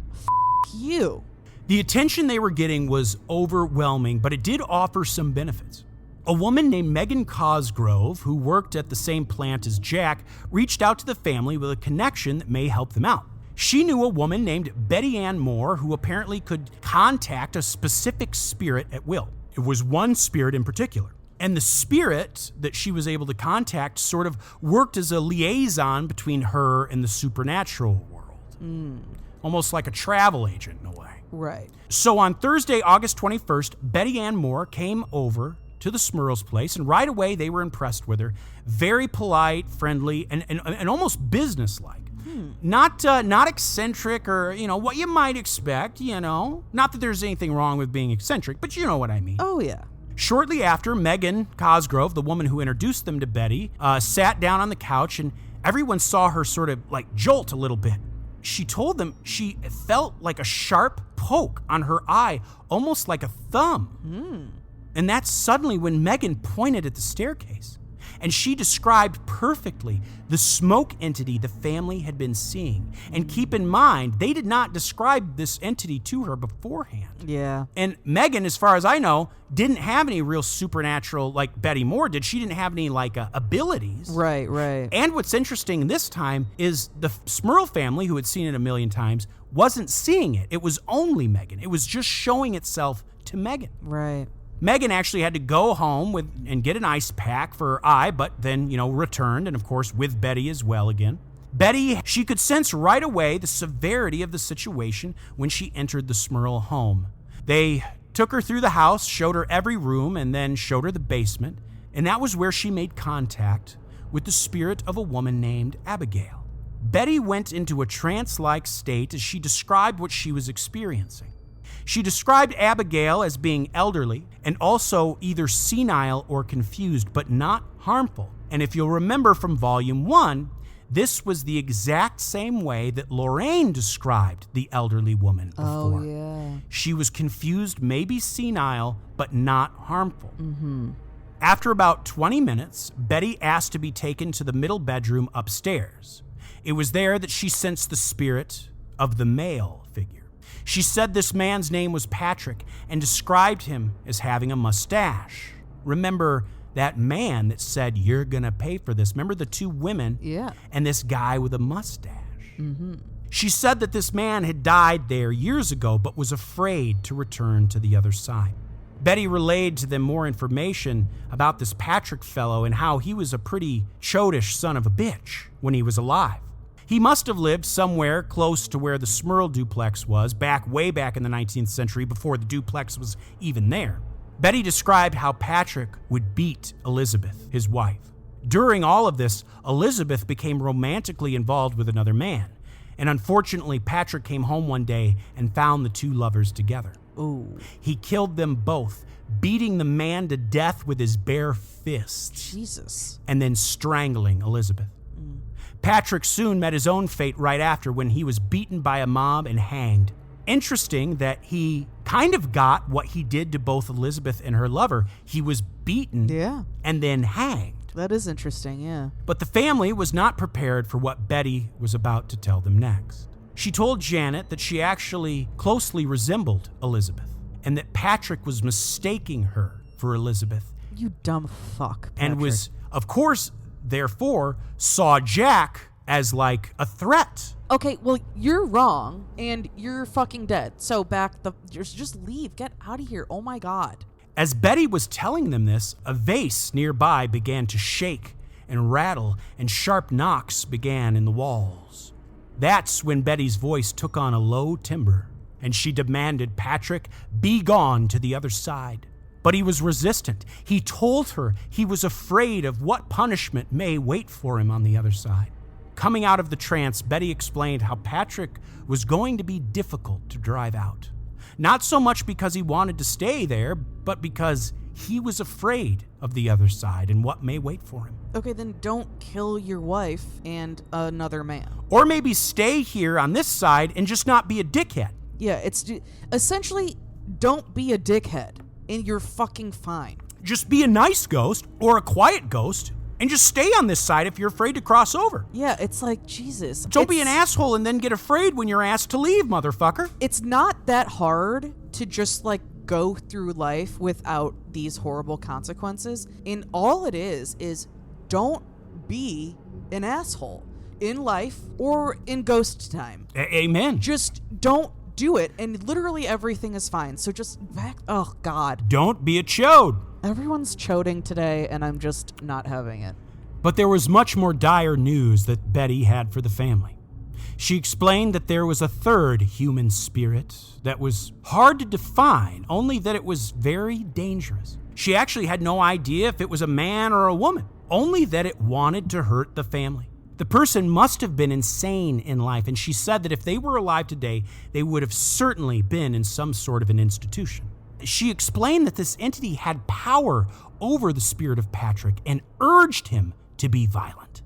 You. The attention they were getting was overwhelming, but it did offer some benefits. A woman named Megan Cosgrove, who worked at the same plant as Jack, reached out to the family with a connection that may help them out. She knew a woman named Betty Ann Moore who apparently could contact a specific spirit at will. It was one spirit in particular. And the spirit that she was able to contact sort of worked as a liaison between her and the supernatural world. Almost like a travel agent in a way. Right. So on Thursday, August 21st, Betty Ann Moore came over to the Smurls' place, and right away they were impressed with her. Very polite, friendly, and almost businesslike. Not eccentric or, what you might expect, Not that there's anything wrong with being eccentric, but you know what I mean. Oh, yeah. Shortly after, Megan Cosgrove, the woman who introduced them to Betty, sat down on the couch, and everyone saw her sort of like jolt a little bit. She told them she felt like a sharp poke on her eye, almost like a thumb. And that's suddenly when Megan pointed at the staircase. And she described perfectly the smoke entity the family had been seeing. And keep in mind, they did not describe this entity to her beforehand. Yeah. And Megan, as far as I know, didn't have any real supernatural like Betty Moore did. She didn't have any abilities. Right. And what's interesting this time is the Smurl family, who had seen it a million times, wasn't seeing it. It was only Megan. It was just showing itself to Megan. Right. Megan actually had to go home and get an ice pack for her eye, but then, returned, and of course with Betty as well again. Betty, she could sense right away the severity of the situation when she entered the Smurl home. They took her through the house, showed her every room, and then showed her the basement, and that was where she made contact with the spirit of a woman named Abigail. Betty went into a trance-like state as she described what she was experiencing. She described Abigail as being elderly and also either senile or confused, but not harmful. And if you'll remember from Volume 1, This was the exact same way that Lorraine described the elderly woman before. Oh, yeah. She was confused, maybe senile, but not harmful. After about 20 minutes, Betty asked to be taken to the middle bedroom upstairs. It was there that she sensed the spirit of the male figure. She said this man's name was Patrick and described him as having a mustache. Remember that man that said, "You're gonna pay for this"? Remember the two women? Yeah. And this guy with a mustache. She said that this man had died there years ago, but was afraid to return to the other side. Betty relayed to them more information about this Patrick fellow and how he was a pretty chodish son of a bitch when he was alive. He must have lived somewhere close to where the Smurl duplex was, way back in the 19th century, before the duplex was even there. Betty described how Patrick would beat Elizabeth, his wife. During all of this, Elizabeth became romantically involved with another man. And unfortunately, Patrick came home one day and found the two lovers together. Ooh. He killed them both, beating the man to death with his bare fists. Jesus. And then strangling Elizabeth. Patrick soon met his own fate right after, when he was beaten by a mob and hanged. Interesting that he kind of got what he did to both Elizabeth and her lover. He was beaten and then hanged. That is interesting, yeah. But the family was not prepared for what Betty was about to tell them next. She told Janet that she actually closely resembled Elizabeth and that Patrick was mistaking her for Elizabeth. You dumb fuck, Patrick. And was, of course, therefore, saw Jack as like a threat. Okay, well, you're wrong, and you're fucking dead. So just leave. Get out of here. Oh my God. As Betty was telling them this, a vase nearby began to shake and rattle, and sharp knocks began in the walls. That's when Betty's voice took on a low timbre, and she demanded Patrick be gone to the other side. But he was resistant. He told her he was afraid of what punishment may wait for him on the other side. Coming out of the trance, Betty explained how Patrick was going to be difficult to drive out. Not so much because he wanted to stay there, but because he was afraid of the other side and what may wait for him. Okay, then don't kill your wife and another man. Or maybe stay here on this side and just not be a dickhead. Yeah, it's essentially don't be a dickhead and you're fucking fine. Just be a nice ghost or a quiet ghost and just stay on this side if you're afraid to cross over. Yeah, it's like, Jesus. Don't be an asshole and then get afraid when you're asked to leave, motherfucker. It's not that hard to just like go through life without these horrible consequences. And all it is don't be an asshole in life or in ghost time. Amen. Just don't do it, and literally everything is fine. So just oh God. Don't be a chode. Everyone's choding today, and I'm just not having it. But there was much more dire news that Betty had for the family. She explained that there was a third human spirit that was hard to define, only that it was very dangerous. She actually had no idea if it was a man or a woman, only that it wanted to hurt the family. The person must have been insane in life, and she said that if they were alive today, they would have certainly been in some sort of an institution. She explained that this entity had power over the spirit of Patrick and urged him to be violent.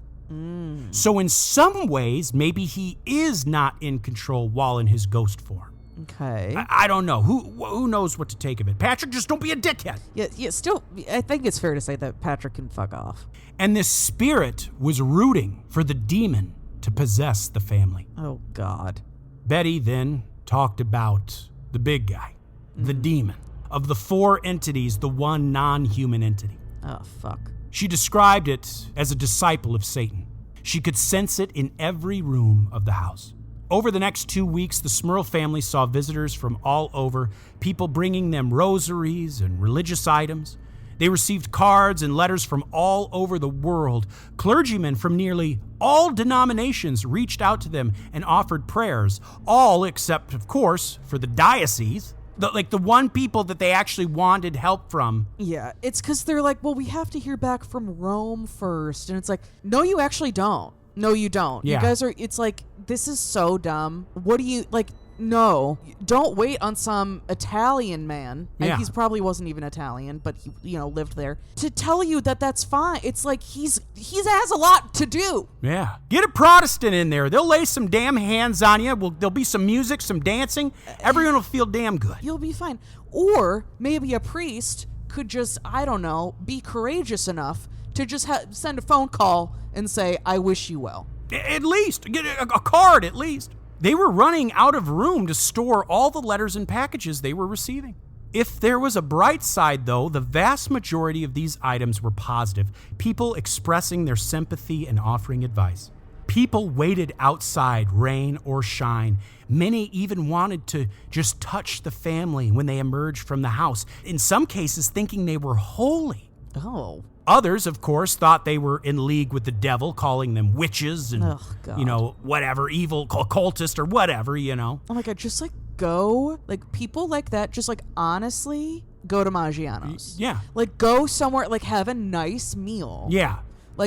So in some ways, maybe he is not in control while in his ghost form. Okay. I don't know. Who knows what to take of it? Patrick, just don't be a dickhead. Yeah, still, I think it's fair to say that Patrick can fuck off. And this spirit was rooting for the demon to possess the family. Oh, God. Betty then talked about the big guy, the demon. Of the four entities, the one non-human entity. Oh, fuck. She described it as a disciple of Satan. She could sense it in every room of the house. Over the next 2 weeks, the Smurl family saw visitors from all over, people bringing them rosaries and religious items. They received cards and letters from all over the world. Clergymen from nearly all denominations reached out to them and offered prayers, all except, of course, for the diocese. The one people that they actually wanted help from. Yeah, it's because they're like, well, we have to hear back from Rome first. And it's like, no, you actually don't. No, you don't. Yeah. You guys are, it's like, this is so dumb. What do you, like, No, don't wait on some Italian man, and Yeah. he's probably wasn't even Italian, but he, lived there, to tell you that that's fine. It's like he has a lot to do. Yeah. Get a Protestant in there. They'll lay some damn hands on you. There'll be some music, some dancing. Everyone will feel damn good. You'll be fine. Or maybe a priest could just, I don't know, be courageous enough to just send a phone call and say, I wish you well. At least. Get a card, at least. They were running out of room to store all the letters and packages they were receiving. If there was a bright side, though, the vast majority of these items were positive, people expressing their sympathy and offering advice. People waited outside, rain or shine. Many even wanted to just touch the family when they emerged from the house, in some cases thinking they were holy. Oh. Others, of course, thought they were in league with the devil, calling them witches and, God. whatever, evil occultist or whatever, Oh my God, just go, people like that, just honestly, go to Maggiano's. Yeah. Go somewhere, have a nice meal. Yeah.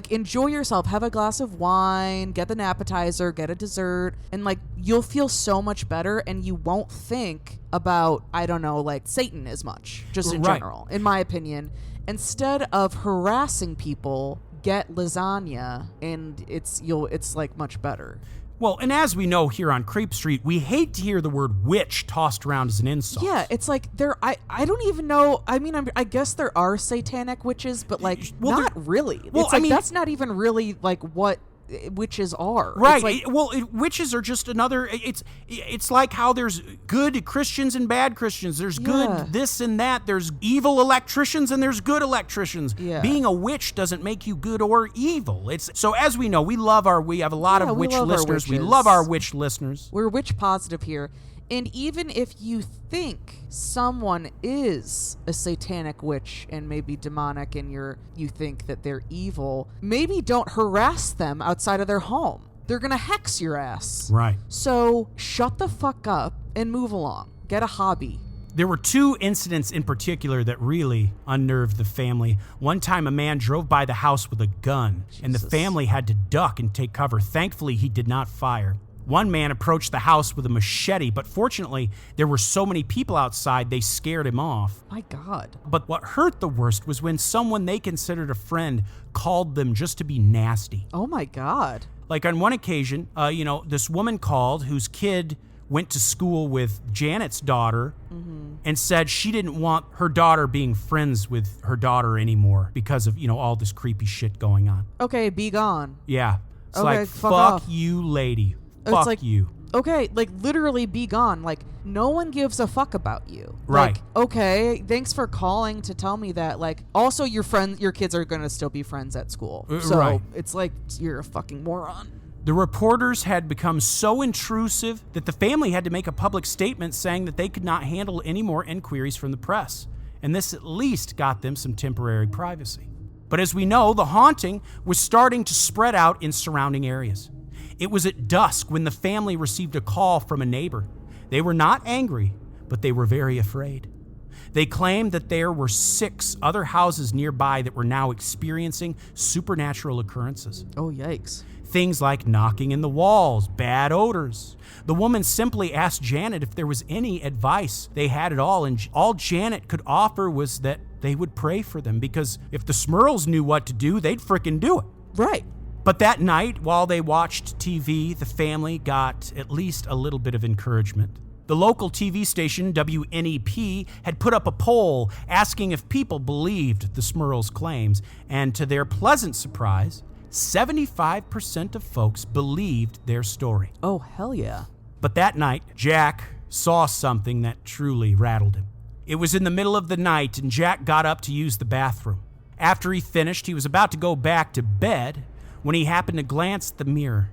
Enjoy yourself, have a glass of wine, get an appetizer, get a dessert, and you'll feel so much better, and you won't think about, I don't know, Satan as much, just in general, in my opinion. Instead of harassing people, get lasagna, and it's much better. Well, and as we know here on Creep Street, we hate to hear the word witch tossed around as an insult. Yeah, it's I don't even know. I mean, I guess there are satanic witches, but not really. Well, that's not even really what witches are. Right. Witches are just another. It's like how there's good Christians and bad Christians. There's good this and that. There's evil electricians and there's good electricians. Yeah. Being a witch doesn't make you good or evil. So as we know, we have a lot of witch listeners. We love our witch listeners. We're witch positive here. And even if you think someone is a satanic witch and maybe demonic and you think that they're evil, maybe don't harass them outside of their home. They're going to hex your ass. Right. So shut the fuck up and move along. Get a hobby. There were two incidents in particular that really unnerved the family. One time a man drove by the house with a gun, and the family had to duck and take cover. Thankfully, he did not fire. One man approached the house with a machete, but fortunately, there were so many people outside, they scared him off. My God. But what hurt the worst was when someone they considered a friend called them just to be nasty. Oh my God. On one occasion, this woman called whose kid went to school with Janet's daughter and said she didn't want her daughter being friends with her daughter anymore because of, all this creepy shit going on. Okay, be gone. Yeah. It's okay, fuck off. you, lady. Fuck you. Okay, literally be gone. No one gives a fuck about you. Right. Okay, thanks for calling to tell me that. Also your kids are going to still be friends at school. So right. It's you're a fucking moron. The reporters had become so intrusive that the family had to make a public statement saying that they could not handle any more inquiries from the press. And this at least got them some temporary privacy. But as we know, the haunting was starting to spread out in surrounding areas. It was at dusk when the family received a call from a neighbor. They were not angry, but they were very afraid. They claimed that there were 6 other houses nearby that were now experiencing supernatural occurrences. Oh, yikes. Things like knocking in the walls, bad odors. The woman simply asked Janet if there was any advice they had at all, and all Janet could offer was that they would pray for them, because if the Smurls knew what to do, they'd frickin' do it. Right. But that night, while they watched TV, the family got at least a little bit of encouragement. The local TV station, WNEP, had put up a poll asking if people believed the Smurls' claims, and to their pleasant surprise, 75% of folks believed their story. Oh, hell yeah. But that night, Jack saw something that truly rattled him. It was in the middle of the night, and Jack got up to use the bathroom. After he finished, he was about to go back to bed when he happened to glance at the mirror,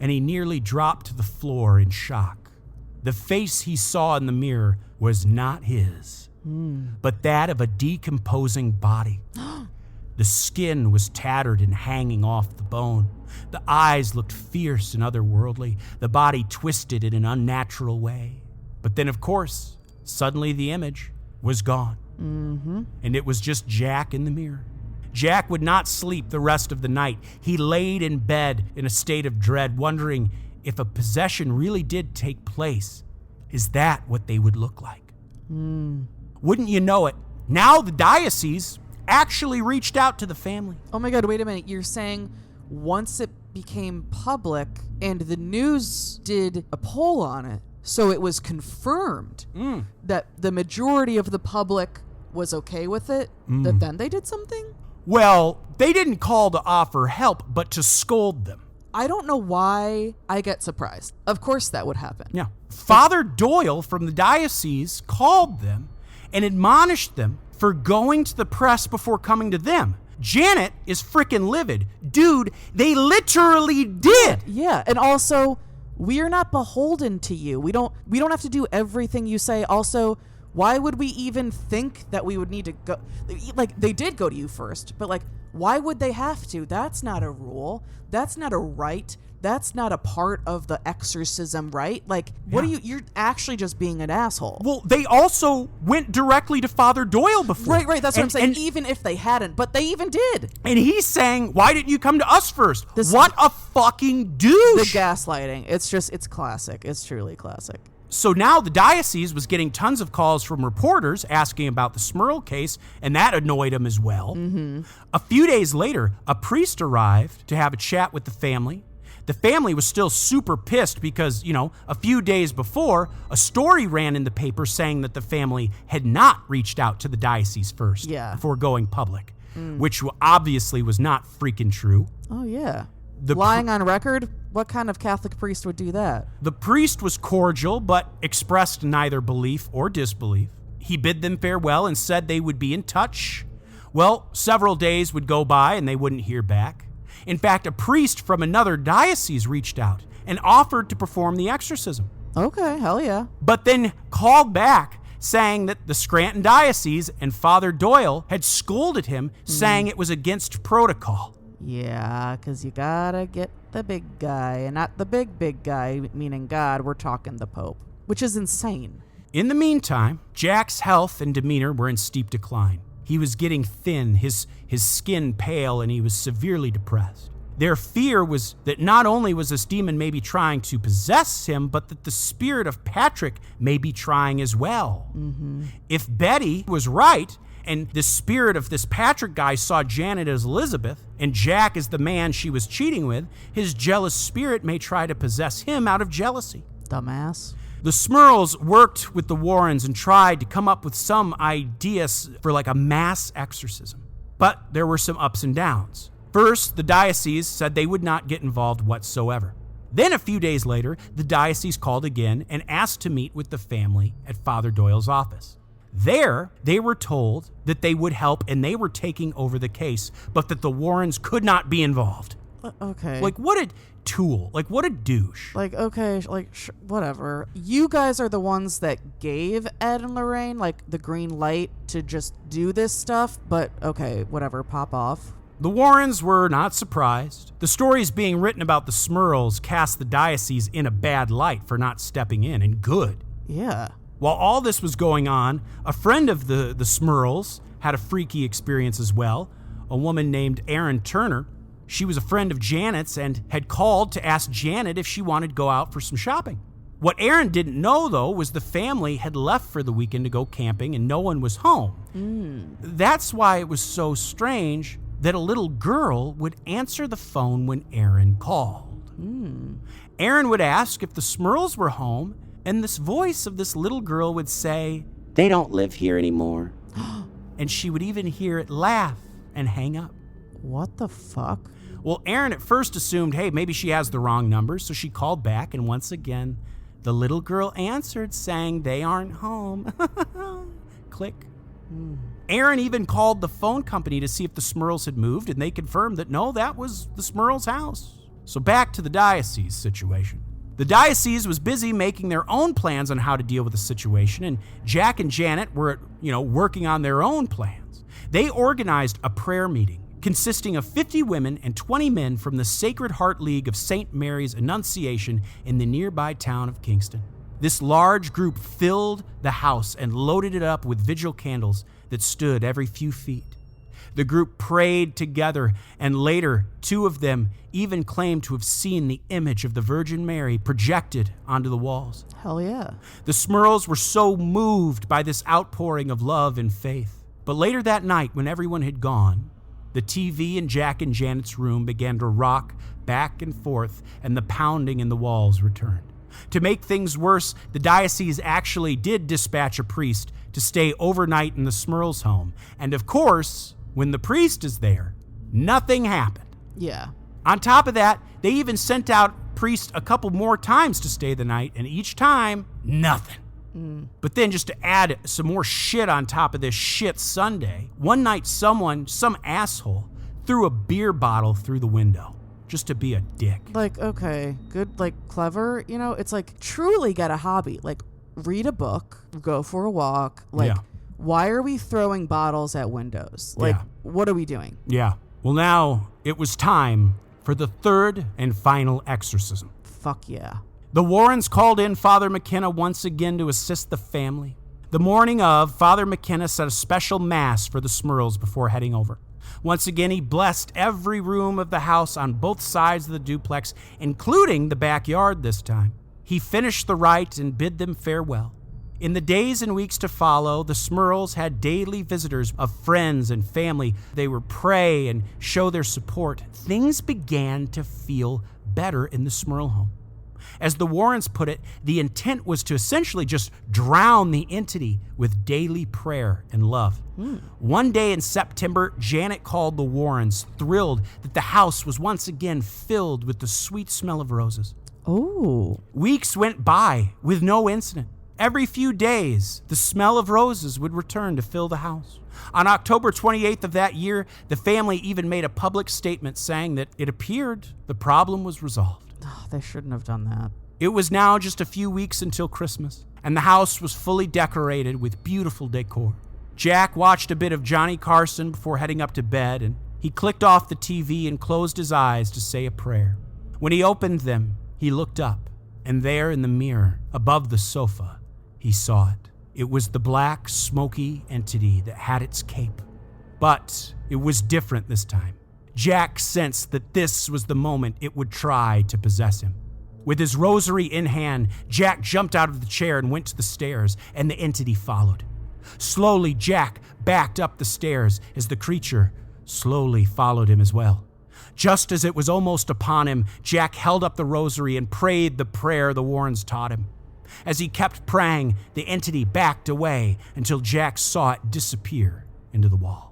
and he nearly dropped to the floor in shock. The face he saw in the mirror was not his, but that of a decomposing body. The skin was tattered and hanging off the bone. The eyes looked fierce and otherworldly, the body twisted in an unnatural way. But then, of course, suddenly the image was gone. And it was just Jack in the mirror. Jack would not sleep the rest of the night. He laid in bed in a state of dread, wondering if a possession really did take place Is that what they would look like? Wouldn't you know it, now the diocese actually reached out to the family. Oh my God, wait a minute. You're saying once it became public and the news did a poll on it, so it was confirmed that the majority of the public was okay with it, that then they did something? Well, they didn't call to offer help, but to scold them. I don't know why I get surprised. Of course that would happen. Yeah. Father Doyle from the diocese called them and admonished them for going to the press before coming to them. Janet is freaking livid. Dude, they literally did. Yeah, and also, we are not beholden to you. We don't have to do everything you say. Also, why would we even think that we would need to go? Like, they did go to you first, but like, why would they have to? That's not a rule. That's not a right. That's not a part of the exorcism, right? Like, what are you're actually just being an asshole. Well, they also went directly to Father Doyle before. Right, that's what I'm saying. Even if they hadn't, but they even did. And he's saying, why didn't you come to us first? What a fucking douche. The gaslighting. It's classic. It's truly classic. So now the diocese was getting tons of calls from reporters asking about the Smurl case, and that annoyed them as well. A few days later, a priest arrived to have a chat with the family. The family was still super pissed because, a few days before, a story ran in the paper saying that the family had not reached out to the diocese first before going public, which obviously was not freaking true. Oh, yeah. Lying on record? What kind of Catholic priest would do that? The priest was cordial, but expressed neither belief or disbelief. He bid them farewell and said they would be in touch. Well, several days would go by and they wouldn't hear back. In fact, a priest from another diocese reached out and offered to perform the exorcism. Okay, hell yeah. But then called back saying that the Scranton diocese and Father Doyle had scolded him, saying it was against protocol. Yeah, because you gotta get the big guy, and not the big guy, meaning God. We're talking the Pope, which is insane. In the meantime, Jack's health and demeanor were in steep decline. He was getting thin, his skin pale, and he was severely depressed. Their fear was that not only was this demon maybe trying to possess him, but that the spirit of Patrick may be trying as well. If Betty was right, and the spirit of this Patrick guy saw Janet as Elizabeth, and Jack as the man she was cheating with, his jealous spirit may try to possess him out of jealousy. Dumbass. The Smurls worked with the Warrens and tried to come up with some ideas for like a mass exorcism. But there were some ups and downs. First, the diocese said they would not get involved whatsoever. Then a few days later, the diocese called again and asked to meet with the family at Father Doyle's office. There, they were told that they would help and they were taking over the case, but that the Warrens could not be involved. Okay. Like, what a tool. Like, what a douche. Like, okay, whatever. You guys are the ones that gave Ed and Lorraine, the green light to just do this stuff, but okay, whatever, pop off. The Warrens were not surprised. The stories being written about the Smurls cast the diocese in a bad light for not stepping in, and good. Yeah. While all this was going on, a friend of the Smurls had a freaky experience as well. A woman named Erin Turner. She was a friend of Janet's and had called to ask Janet if she wanted to go out for some shopping. What Erin didn't know, though, was the family had left for the weekend to go camping and no one was home. That's why it was so strange that a little girl would answer the phone when Erin called. Erin would ask if the Smurls were home, and this voice of this little girl would say, "They don't live here anymore." And she would even hear it laugh and hang up. What the fuck? Well, Erin at first assumed, hey, maybe she has the wrong number, so she called back, and once again, the little girl answered saying they aren't home. Click. Erin even called the phone company to see if the Smurls had moved, and they confirmed that no, that was the Smurls' house. So back to the diocese situation. The diocese was busy making their own plans on how to deal with the situation, and Jack and Janet were, working on their own plans. They organized a prayer meeting consisting of 50 women and 20 men from the Sacred Heart League of St. Mary's Annunciation in the nearby town of Kingston. This large group filled the house and loaded it up with vigil candles that stood every few feet. The group prayed together, and later, 2 of them even claimed to have seen the image of the Virgin Mary projected onto the walls. Hell yeah. The Smurls were so moved by this outpouring of love and faith. But later that night, when everyone had gone, the TV in Jack and Janet's room began to rock back and forth, and the pounding in the walls returned. To make things worse, the diocese actually did dispatch a priest to stay overnight in the Smurls' home. And of course, when the priest is there, nothing happened. Yeah. On top of that, they even sent out priests a couple more times to stay the night, and each time, nothing. But then just to add some more shit on top of this shit Sunday, one night some asshole, threw a beer bottle through the window just to be a dick. Like, okay, good, like, clever, you know? It's like, truly get a hobby. Like, read a book, go for a walk. Like, Yeah. why are we throwing bottles at windows? Like, Yeah. what are we doing? Yeah. Well, now it was time for the 3rd and final exorcism. Fuck yeah. The Warrens called in Father McKenna once again to assist the family. The morning of, Father McKenna said a special mass for the Smurls before heading over. Once again, he blessed every room of the house on both sides of the duplex, including the backyard this time. He finished the rite and bid them farewell. In the days and weeks to follow, the Smurls had daily visitors of friends and family. They would pray and show their support. Things began to feel better in the Smurl home. As the Warrens put it, the intent was to essentially just drown the entity with daily prayer and love. One day in September, Janet called the Warrens, thrilled that the house was once again filled with the sweet smell of roses. Oh. Weeks went by with no incident. Every few days, the smell of roses would return to fill the house. On October 28th of that year, the family even made a public statement saying that it appeared the problem was resolved. Oh, they shouldn't have done that. It was now just a few weeks until Christmas, and the house was fully decorated with beautiful decor. Jack watched a bit of Johnny Carson before heading up to bed, and he clicked off the TV and closed his eyes to say a prayer. When he opened them, he looked up, and there in the mirror, above the sofa, he saw it. It was the black, smoky entity that had its cape. But it was different this time. Jack sensed that this was the moment it would try to possess him. With his rosary in hand, Jack jumped out of the chair and went to the stairs, and the entity followed. Slowly, Jack backed up the stairs as the creature slowly followed him as well. Just as it was almost upon him, Jack held up the rosary and prayed the prayer the Warrens taught him. As he kept praying, the entity backed away until Jack saw it disappear into the wall.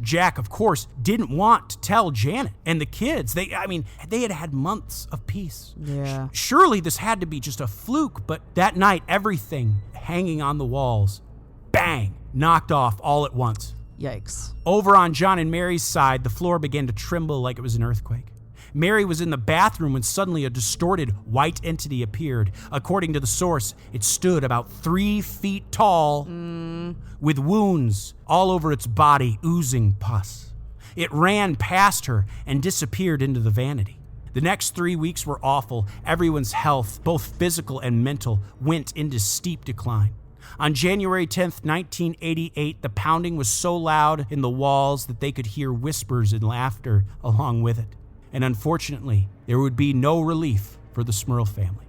Jack, of course, didn't want to tell Janet and the kids. They had had months of peace. Yeah. Surely this had to be just a fluke, but that night, everything hanging on the walls, bang, knocked off all at once. Yikes. Over on John and Mary's side, the floor began to tremble like it was an earthquake. Mary was in the bathroom when suddenly a distorted white entity appeared. According to the source, it stood about 3 feet tall with wounds all over its body, oozing pus. It ran past her and disappeared into the vanity. The next 3 weeks were awful. Everyone's health, both physical and mental, went into steep decline. On January 10th, 1988, the pounding was so loud in the walls that they could hear whispers and laughter along with it. And unfortunately, there would be no relief for the Smurl family.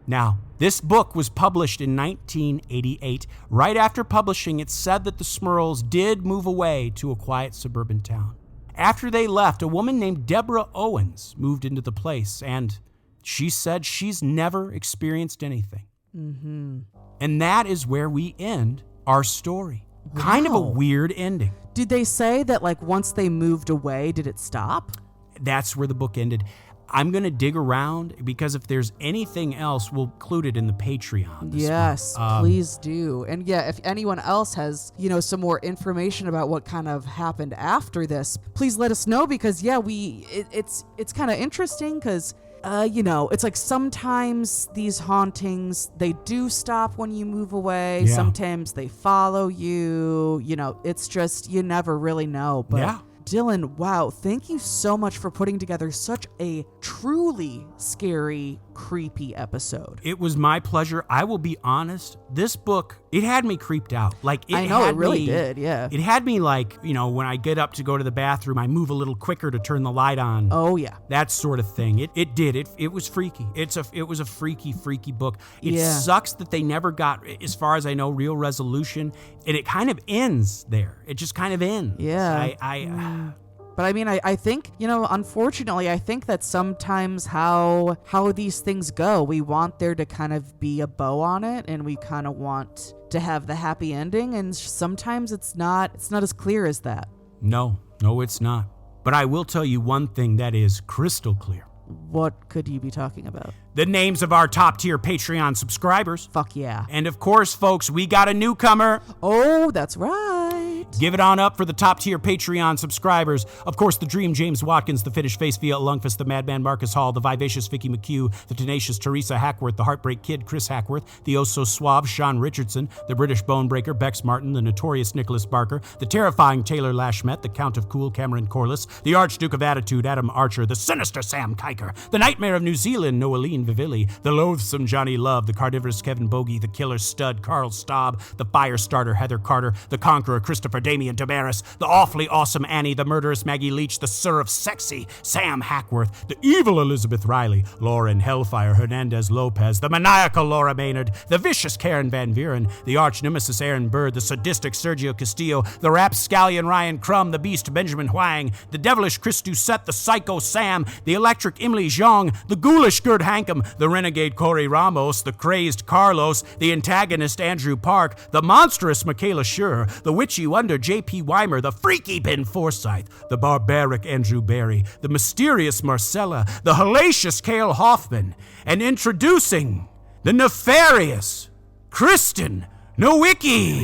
Now, this book was published in 1988. Right after publishing, it said that the Smurls did move away to a quiet suburban town. After they left, a woman named Deborah Owens moved into the place, and she said she's never experienced anything. And that is where we end our story. Wow. Kind of a weird ending. Did they say that, like, once they moved away, did it stop? That's where the book ended. I'm going to dig around because if there's anything else, we'll include it in the Patreon. Yes, please do. And yeah, if anyone else has, some more information about what kind of happened after this, please let us know because it's kind of interesting because it's like sometimes these hauntings, they do stop when you move away. Yeah. Sometimes they follow you. It's just, you never really know. But Yeah. Dylan, wow, thank you so much for putting together such a truly scary, creepy episode. It was my pleasure. I will be honest. This book, it had me creeped out. Like I know, it really did, yeah. It had me like, when I get up to go to the bathroom, I move a little quicker to turn the light on. Oh, yeah. That sort of thing. It did. It was freaky. It was a freaky book. It sucks that they never got, as far as I know, real resolution. And it kind of ends there. It just kind of ends. Yeah. But I mean, I think, unfortunately, I think that sometimes how these things go, we want there to kind of be a bow on it, and we kind of want to have the happy ending, and sometimes it's not as clear as that. No, it's not. But I will tell you one thing that is crystal clear. What could you be talking about? The names of our top-tier Patreon subscribers. Fuck yeah. And of course, folks, we got a newcomer. Oh, that's right. Give it on up for the top-tier Patreon subscribers. Of course, the Dream James Watkins, the Finnish Face Via Lungfist, the Madman Marcus Hall, the Vivacious Vicky McHugh, the Tenacious Teresa Hackworth, the Heartbreak Kid Chris Hackworth, the Oh-So-Suave Sean Richardson, the British Bonebreaker Bex Martin, the Notorious Nicholas Barker, the Terrifying Taylor Lashmet, the Count of Cool Cameron Corliss, the Archduke of Attitude Adam Archer, the Sinister Sam Kiker, the Nightmare of New Zealand Noeline Vivilli, the Loathsome Johnny Love, the Carnivorous Kevin Bogey, the Killer Stud Carl Staub, the Firestarter Heather Carter, the Conqueror Christopher Damian Damaris, the Awfully Awesome Annie, the Murderous Maggie Leach, the Sir of Sexy Sam Hackworth, the Evil Elizabeth Riley, Lauren Hellfire Hernandez Lopez, the Maniacal Laura Maynard, the Vicious Karen Van Buren, the Arch Nemesis Aaron Bird, the Sadistic Sergio Castillo, the Rapscallion Ryan Crum, the Beast Benjamin Huang, the Devilish Chris Doucette, the Psycho Sam, the Electric Emily Zhang, the Ghoulish Gerd Hankum, the Renegade Corey Ramos, the Crazed Carlos, the Antagonist Andrew Park, the Monstrous Michaela Schur, the Witchy Wonder J.P. Weimer, the Freaky Ben Forsyth, the Barbaric Andrew Barry, the Mysterious Marcella, the Hellacious Cale Hoffman, and introducing the Nefarious Kristen Nowicki.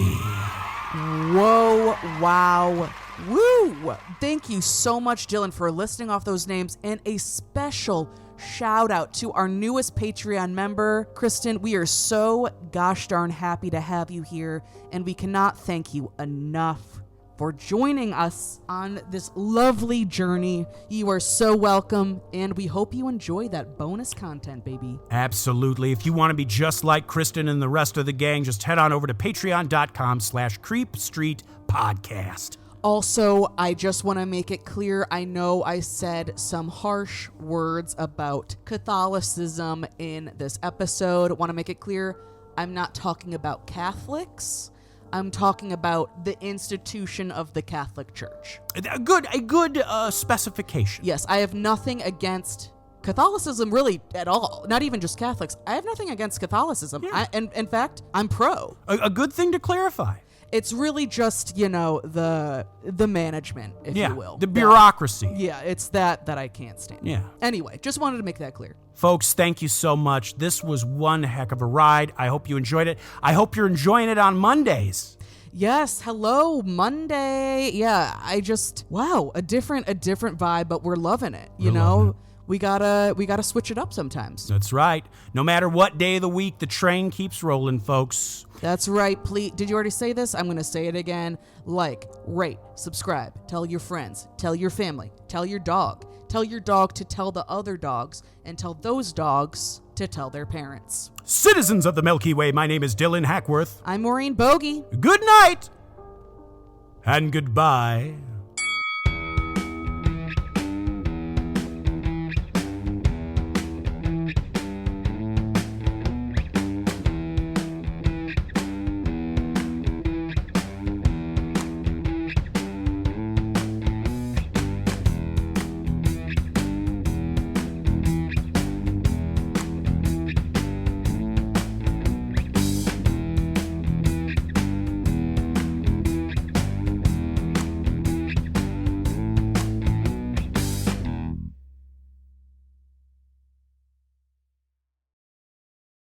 Whoa, wow, woo! Thank you so much, Dylan, for listing off those names, and a special shout out to our newest Patreon member, Kristen. We are so gosh darn happy to have you here, and we cannot thank you enough for joining us on this lovely journey. You are so welcome, and we hope you enjoy that bonus content, baby. Absolutely. If you want to be just like Kristen and the rest of the gang, just head on over to patreon.com/creepstreetpodcast. Also, I just want to make it clear, I know I said some harsh words about Catholicism in this episode. I want to make it clear, I'm not talking about Catholics. I'm talking about the institution of the Catholic Church. A good specification. Yes, I have nothing against Catholicism really at all. Not even just Catholics. I have nothing against Catholicism. Yeah. In fact, I'm pro. A good thing to clarify. It's really just, the management, if you will. The bureaucracy. It's that I can't stand. Yeah. Anyway, just wanted to make that clear. Folks, thank you so much. This was one heck of a ride. I hope you enjoyed it. I hope you're enjoying it on Mondays. Yes, hello, Monday. Yeah, wow, a different vibe, but we're loving it. You know, we gotta switch it up sometimes. That's right. No matter what day of the week, the train keeps rolling, folks. That's right. Please, did you already say this? I'm gonna say it again. Like, rate, subscribe, tell your friends, tell your family, tell your dog. Tell your dog to tell the other dogs, and tell those dogs to tell their parents. Citizens of the Milky Way, my name is Dylan Hackworth. I'm Maureen Bogey. Good night and goodbye.